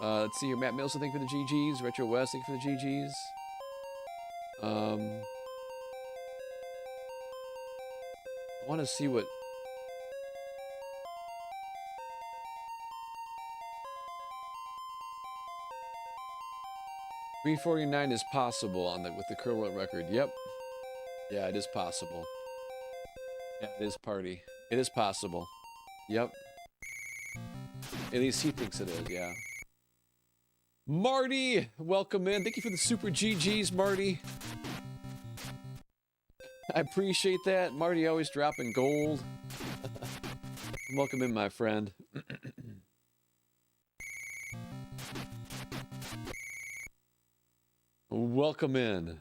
Let's see here. Matt Milstead, thank you for the GGs. Retro West, thank you for the GGs. I want to see what... $349 is possible on with the curl world record. Yep. Yeah, it is possible. Yeah, it is party. It is possible. Yep. At least he thinks it is, yeah. Marty, welcome in. Thank you for the super GGs, Marty. I appreciate that. Marty always dropping gold. Welcome in, my friend. Welcome in.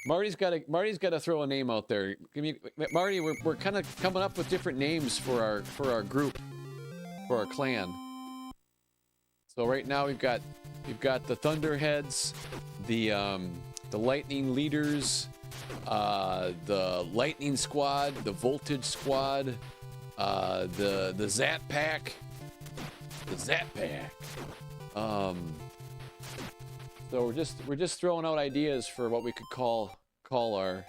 Marty's got to throw a name out there. Marty, we're kind of coming up with different names for our group, for our clan. So right now we've got the Thunderheads, the Lightning Leaders, the Lightning Squad, the Voltage Squad, the Zap Pack, So we're just throwing out ideas for what we could call our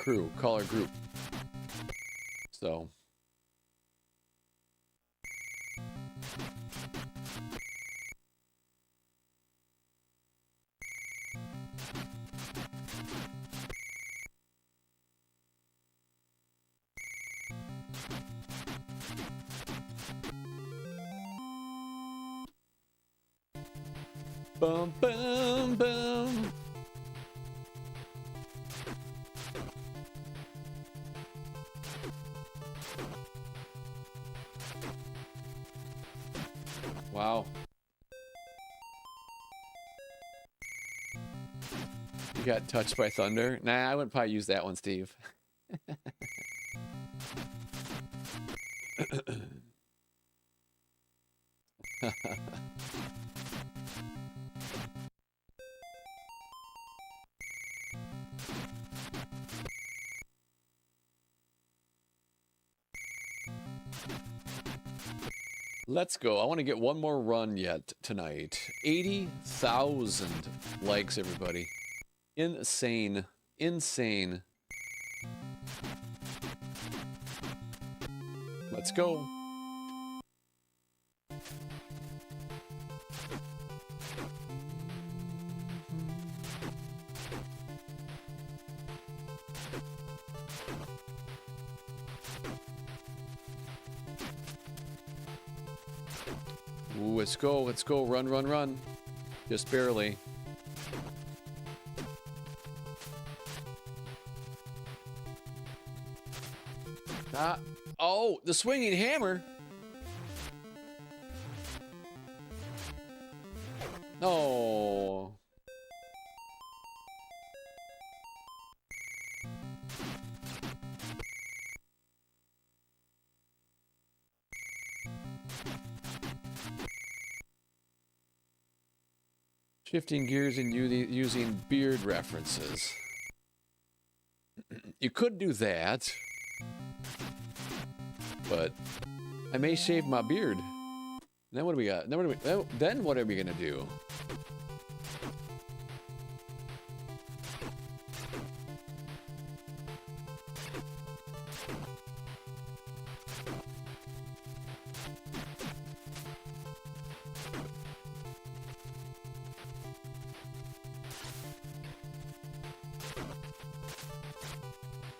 crew, call our group. So bum bum bum. Wow. You got touched by thunder? Nah, I wouldn't probably use that one, Steve. Let's go. I want to get one more run yet tonight. 80,000 likes, everybody. Insane. Insane. Let's go. Ooh, let's go, let's go. Run, run, run. Just barely. Oh, the swinging hammer. No. Shifting gears and using beard references. You could do that, but I may shave my beard. Then what do we got? Then what are we gonna do?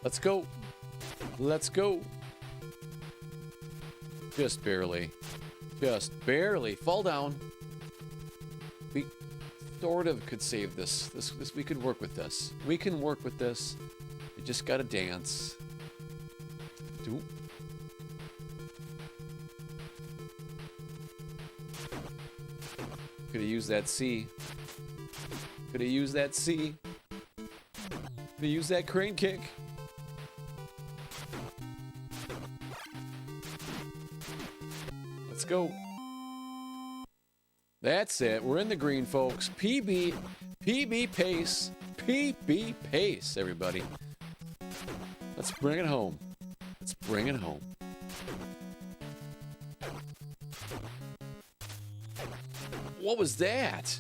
Let's go. Let's go. Just barely. Just barely. Fall down. We sort of could save this. We could work with this. We can work with this. You just gotta dance. Do. Could have used that C. Could have used that C. Could have used that crane kick. Let's go. That's it. We're in the green, folks. PB pace. PB pace, everybody. Let's bring it home. Let's bring it home. What was that?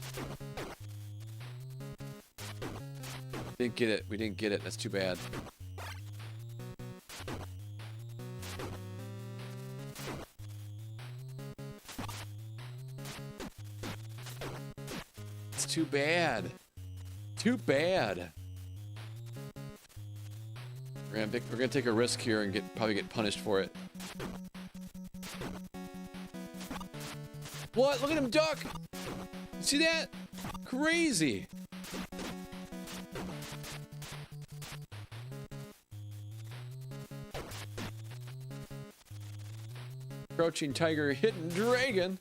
Didn't get it. We didn't get it. That's too bad. Too bad. Too bad. We're gonna take a risk here and probably get punished for it. What? Look at him duck! You see that? Crazy. Crouching tiger, hidden dragon.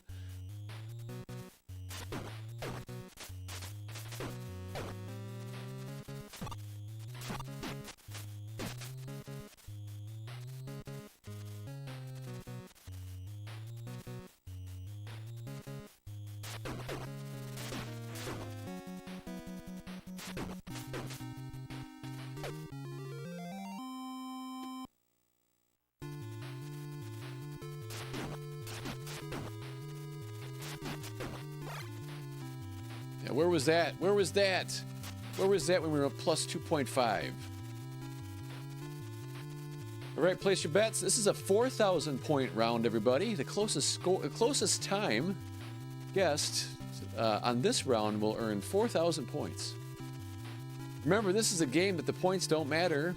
Where was that? Where was that? Where was that when we were at plus 2.5? All right, place your bets. This is a 4,000 point round, everybody. The closest time guessed on this round will earn 4,000 points. Remember, this is a game that the points don't matter,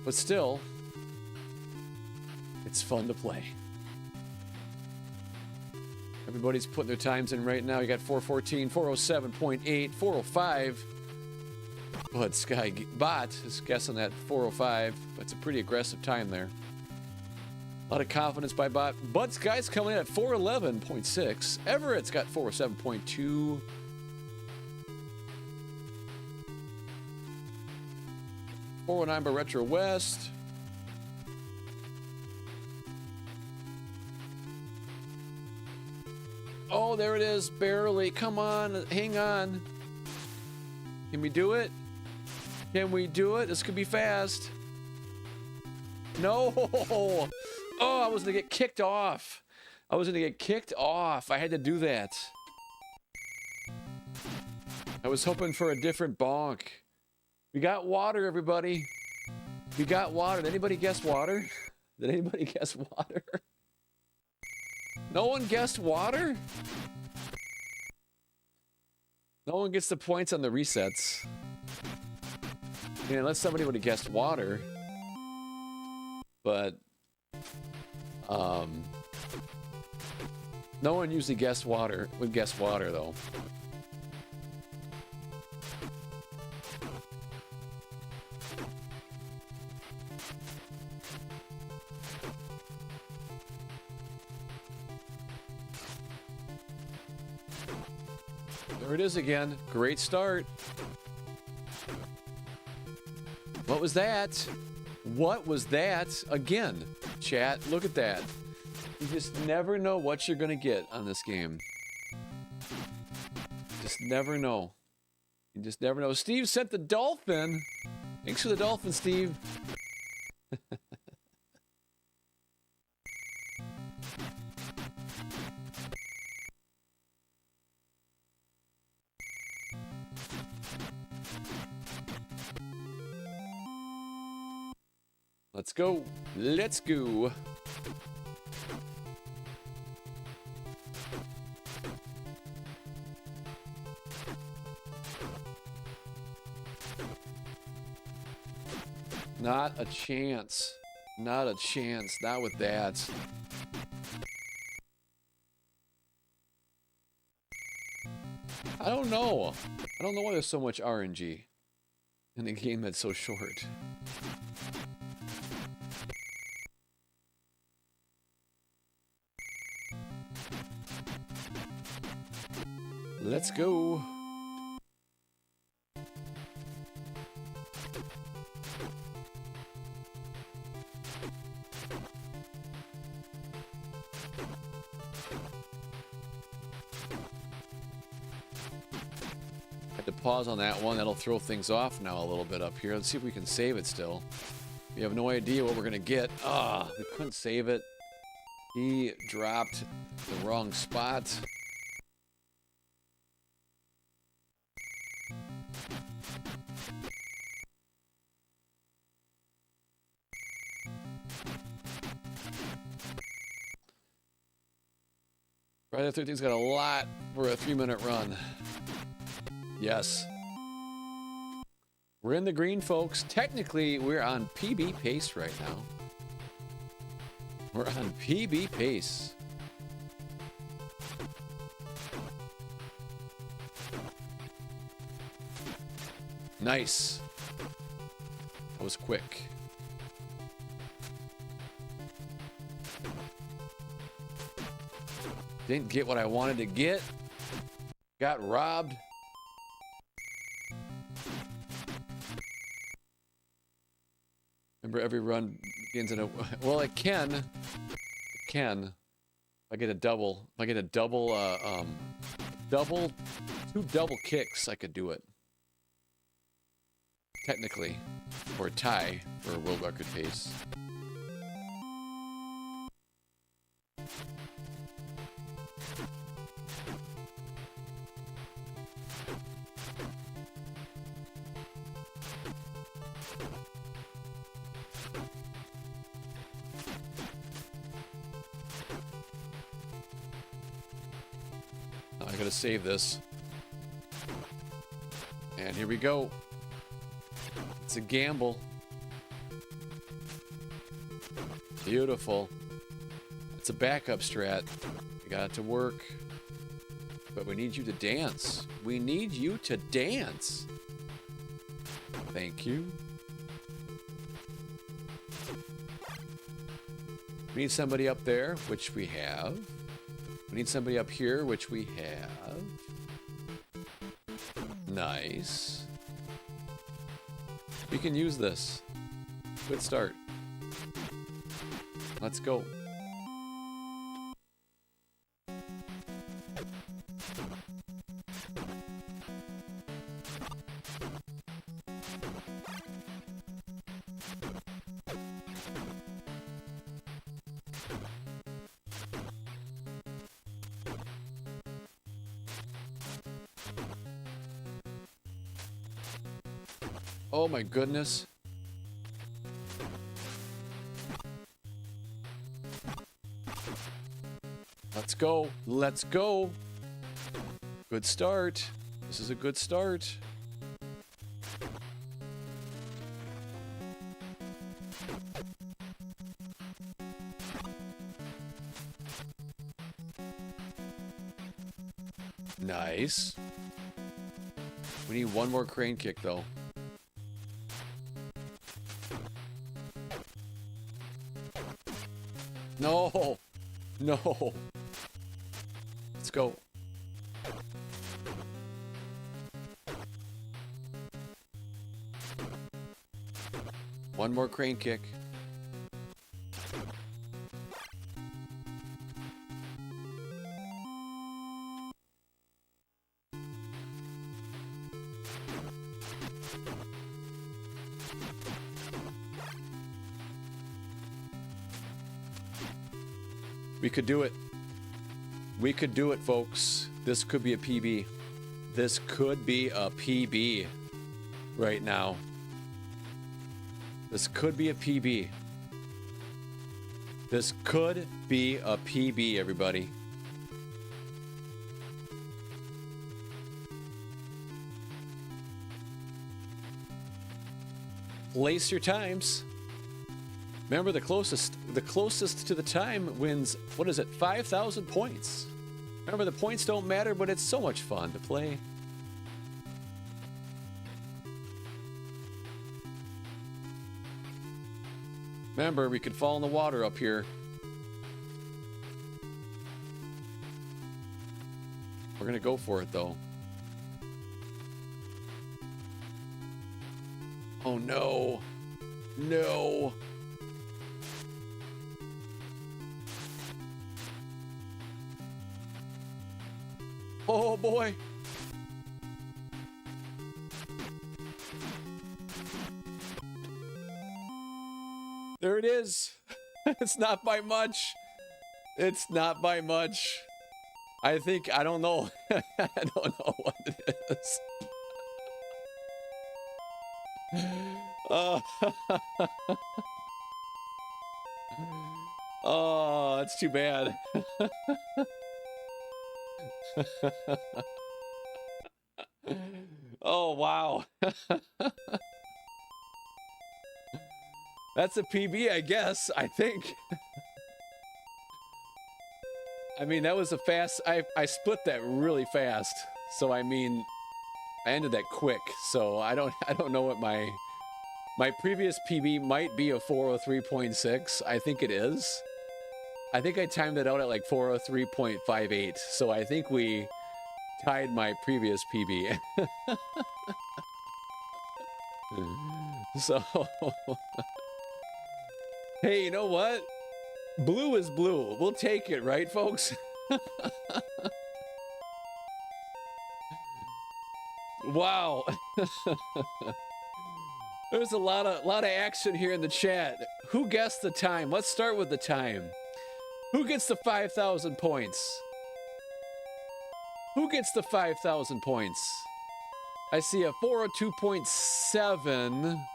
but still, it's fun to play. Everybody's putting their times in right now. You got 414, 407.8, 405. But Sky Bot is guessing that 405. That's a pretty aggressive time there. A lot of confidence by Bot. But Sky's coming in at 411.6. Everett's got 407.2. $409 by Retro West. Oh, there it is, barely. Come on, hang on. Can we do it? Can we do it? This could be fast. No! Oh, I was gonna get kicked off. I was gonna get kicked off. I had to do that. I was hoping for a different bonk. We got water, everybody. We got water. Did anybody guess water? Did anybody guess water? No one guessed water? No one gets the points on the resets. Yeah, unless somebody would have guessed water. But, no one usually would guess water, though. There it is again. Great start. What was that? What was that? Again, chat, look at that. You just never know what you're gonna get on this game. just never know. You just never know. Steve sent the dolphin. Thanks for the dolphin, Steve. Let's go. Let's go. Not a chance. Not a chance. Not with that. I don't know. I don't know why there's so much RNG in a game that's so short. Let's go. Had to pause on that one. That'll throw things off now a little bit up here. Let's see if we can save it still. We have no idea what we're gonna get. Ah, we couldn't save it. He dropped the wrong spot. Friday the 13th's got a lot for a 3-minute run. Yes. We're in the green, folks. Technically, we're on PB pace right now. We're on PB pace. Nice. That was quick. Didn't get what I wanted to get. Got robbed. Remember, every run begins in a... Well, it can. It can. If I get a double... If I get a double, two double kicks, I could do it. Technically. Or a tie for a world record pace. I gotta save this. And here we go. It's a gamble. Beautiful. It's a backup strat. We got it to work. But we need you to dance. We need you to dance. Thank you. We need somebody up there, which we have. We need somebody up here, which we have. Nice. We can use this. Good start. Let's go. Oh my goodness. Let's go. Let's go. Good start. This is a good start. Nice. We need one more crane kick though. No, no. Let's go. One more crane kick. We could do it. We could do it, folks. This could be a PB. This could be a PB right now. This could be a PB. This could be a PB, everybody. Place your times. Remember, the closest to the time wins, what is it, 5,000 points. Remember, the points don't matter, but it's so much fun to play. Remember, we could fall in the water up here. We're gonna go for it, though. Oh, no. No. Oh, boy. There it is. It's not by much. It's not by much. I don't know. I don't know what it is. Oh, that's too bad. Oh, wow. That's a PB, I guess, I think. I mean, that was a fast... I split that really fast. So, I mean, I ended that quick. So, I don't know what my previous PB might be a 403.6. I think it is. I think I timed it out at like 403.58. So, I think we tied my previous PB. So... Hey, you know what? Blue is blue. We'll take it, right, folks? Wow. There's a lot of action here in the chat. Who guessed the time? Let's start with the time. Who gets the 5,000 points? Who gets the 5,000 points? I see a 402.7.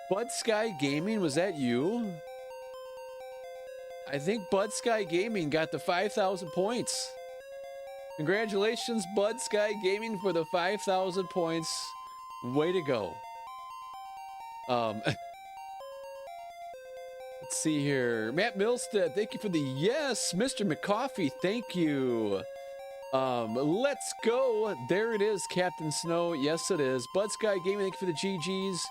Bud Sky Gaming, was that you? I think Bud Sky Gaming got the 5,000 points. Congratulations, Bud Sky Gaming, for the 5,000 points. Way to go. Let's see here. Matt Milstead, thank you for the yes. Mr. McCoffee, thank you. Let's go. There it is, Captain Snow. Yes, it is. Bud Sky Gaming, thank you for the GGs.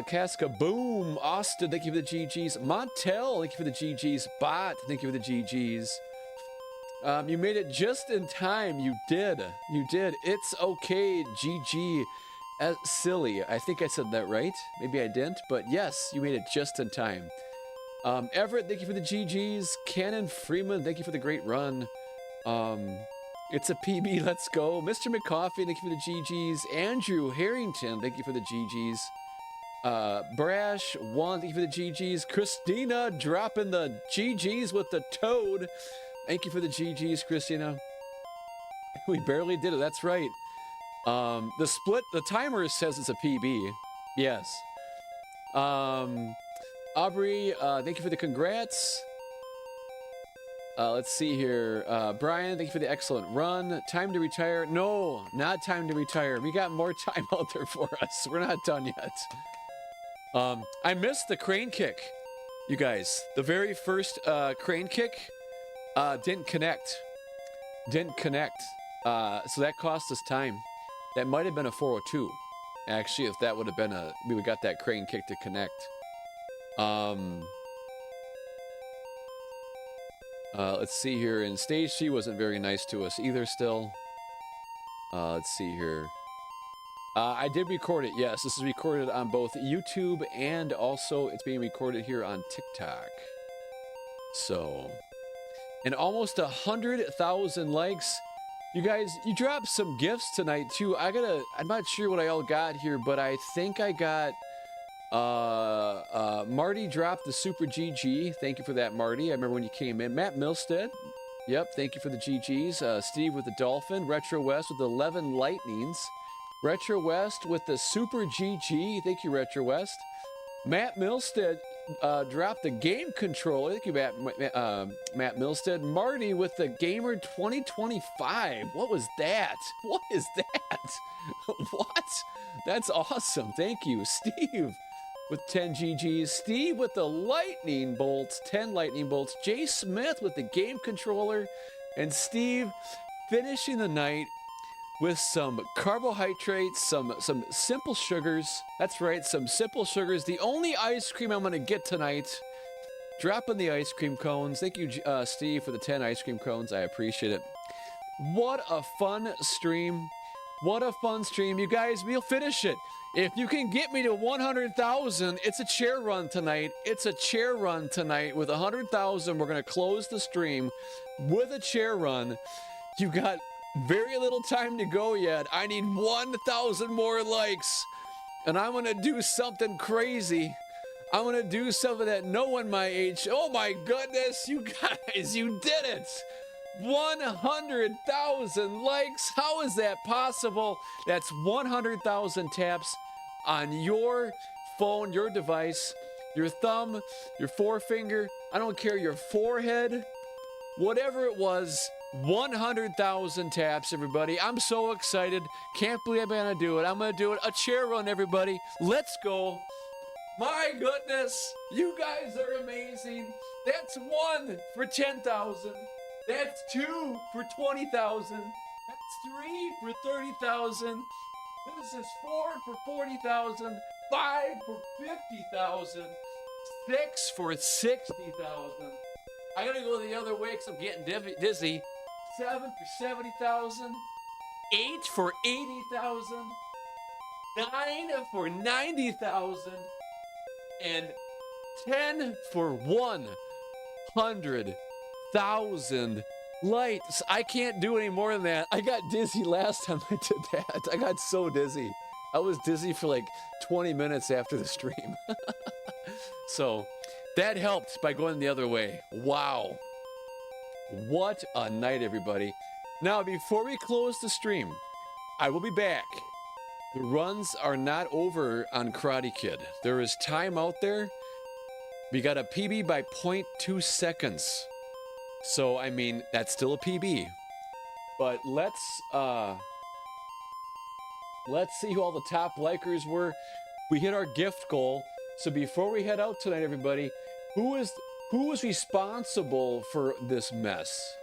Casca Boom, Austin, thank you for the GGs. Montel, thank you for the GGs. Bot, thank you for the GGs. You made it just in time. You did. You did. It's okay, GG. Silly. I think I said that right. Maybe I didn't, but yes, you made it just in time. Everett, thank you for the GGs. Cannon Freeman, thank you for the great run. It's a PB, let's go. Mr. McCoffee, thank you for the GGs. Andrew Harrington, thank you for the GGs. Brash, one, thank you for the GGs. Christina dropping the GGs with the toad. Thank you for the GGs, Christina. We barely did it, that's right. The split, the timer says it's a PB. Yes. Aubrey, thank you for the congrats. Let's see here. Brian, thank you for the excellent run. Time to retire. No, not time to retire. We got more time out there for us. We're not done yet. I missed the crane kick, you guys. The very first crane kick didn't connect. So that cost us time. That might have been a 402. Actually, if that would have been we would got that crane kick to connect. Let's see here. And Stage C wasn't very nice to us either still. Let's see here. I did record it, yes. This is recorded on both YouTube and also it's being recorded here on TikTok. So, and almost 100,000 likes. You guys, you dropped some gifts tonight too. I'm not sure what I all got here, but I think I got Marty dropped the Super GG. Thank you for that, Marty. I remember when you came in. Matt Milstead. Yep, thank you for the GGs. Steve with the Dolphin. Retro West with the 11 Lightnings. Retro West with the Super GG. Thank you, Retro West. Matt Milstead dropped the game controller. Thank you, Matt Milstead. Marty with the Gamer 2025. What was that? What is that? What? That's awesome. Thank you. Steve with 10 GGs. Steve with the lightning bolts, 10 lightning bolts. Jay Smith with the game controller. And Steve finishing the night with some carbohydrates, some simple sugars. That's right, some simple sugars. The only ice cream I'm gonna get tonight. Dropping the ice cream cones. Thank you, Steve, for the 10 ice cream cones. I appreciate it. What a fun stream. What a fun stream. You guys, we'll finish it. If you can get me to 100,000, it's a chair run tonight. It's a chair run tonight. With 100,000, we're gonna close the stream with a chair run. You got very little time to go yet. I need 1,000 more likes. And I'm gonna do something crazy. I'm gonna do something that no one my age, oh my goodness, you guys, you did it. 100,000 likes. How is that possible? That's 100,000 taps on your phone, your device, your thumb, your forefinger. I don't care, your forehead, whatever it was. 100,000 taps, everybody. I'm so excited. Can't believe I'm gonna do it. I'm gonna do it. A chair run, everybody. Let's go. My goodness, you guys are amazing. That's 1 for 10,000. That's 2 for 20,000. That's 3 for 30,000. This is 4 for 40,000. 5 for 50,000. 6 for 60,000. I gotta go the other way because I'm getting dizzy. 7 for 70,000. 8 for 80,000. 9 for 90,000. And 10 for 100,000 lights. I can't do any more than that. I got dizzy last time I did that. I got so dizzy. I was dizzy for like 20 minutes after the stream. So that helped by going the other way. Wow. What a night, everybody. Now, before we close the stream, I will be back. The runs are not over on Karate Kid. There is time out there. We got a PB by 0.2 seconds. So, I mean, that's still a PB. But let's see who all the top likers were. We hit our gift goal. So before we head out tonight, everybody, who was responsible for this mess?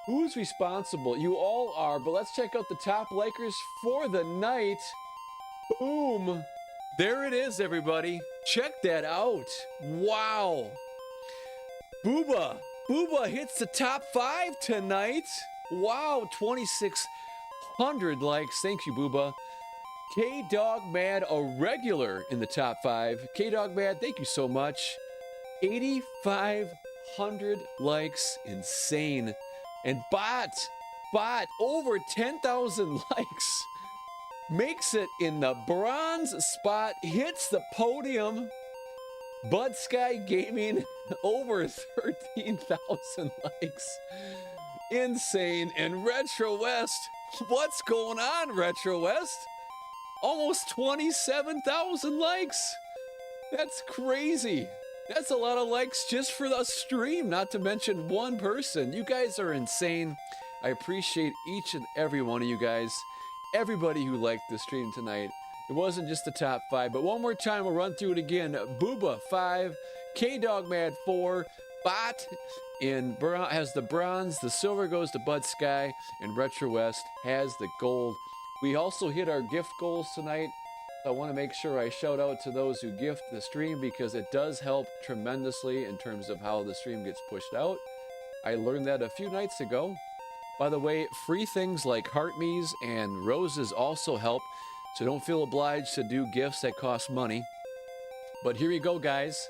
Who's responsible? You all are, but let's check out the top likers for the night. Boom. There it is, everybody. Check that out. Wow. Booba hits the top 5 tonight. Wow, 2,600 likes. Thank you, Booba. K-Dog Mad, a regular in the top 5. K-Dog Mad, thank you so much. 8,500 likes. Insane. And Bot, over 10,000 likes. Makes it in the bronze spot, hits the podium. Bud Sky Gaming, over 13,000 likes. Insane. And Retro West, what's going on, Retro West? Almost 27,000 likes. That's crazy. That's a lot of likes just for the stream, not to mention one person. You guys are insane. I appreciate each and every one of you guys. Everybody who liked the stream tonight. It wasn't just the top 5, but one more time, we'll run through it again. Booba, 5. K-Dog Mad, 4. Bot has the bronze. The silver goes to Bud Sky. And Retro West has the gold. We also hit our gift goals tonight. I want to make sure I shout out to those who gift the stream because it does help tremendously in terms of how the stream gets pushed out. I learned that a few nights ago. By the way, free things like heart me's and roses also help, so don't feel obliged to do gifts that cost money. But here you go, guys.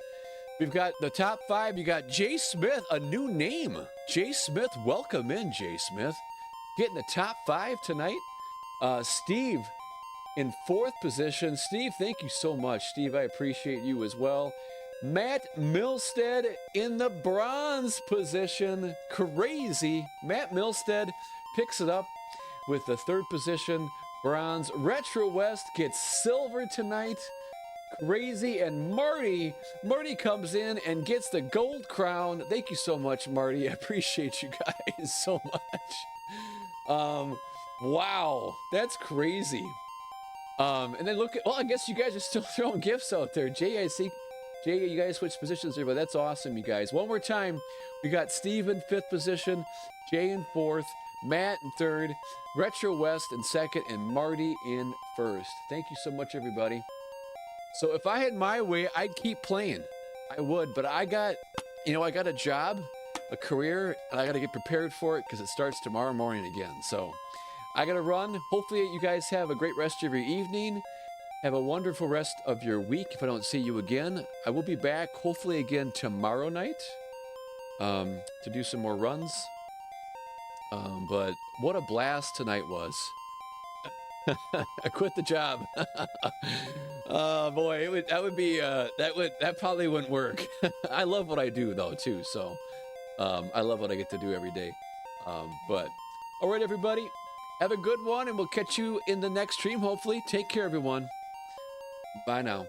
We've got the top 5. You got Jay Smith, a new name. Jay Smith, welcome in, Jay Smith. Getting the top 5 tonight. Steve in 4th position. Steve, thank you so much. Steve, I appreciate you as well. Matt Milstead in the bronze position. Crazy. Matt Milstead picks it up with the 3rd position. Bronze. Retro West gets silver tonight. Crazy. And Marty comes in and gets the gold crown. Thank you so much, Marty. I appreciate you guys so much. Wow, that's crazy. And then look at, well, I guess you guys are still throwing gifts out there. Jay, I see. Jay, you guys switched positions there, but that's awesome, you guys. One more time, we got Steve in 5th position, Jay in 4th, Matt in 3rd, Retro West in 2nd, and Marty in 1st. Thank you so much, everybody. So if I had my way, I'd keep playing. I would, but I got a job, a career, and I got to get prepared for it because it starts tomorrow morning again. So I got to run. Hopefully you guys have a great rest of your evening. Have a wonderful rest of your week. If I don't see you again, I will be back hopefully again tomorrow night to do some more runs. But what a blast tonight was. I quit the job. Oh boy, that probably wouldn't work. I love what I do though too, so I love what I get to do every day. But all right, everybody, have a good one, and we'll catch you in the next stream. Hopefully, take care, everyone. Bye now.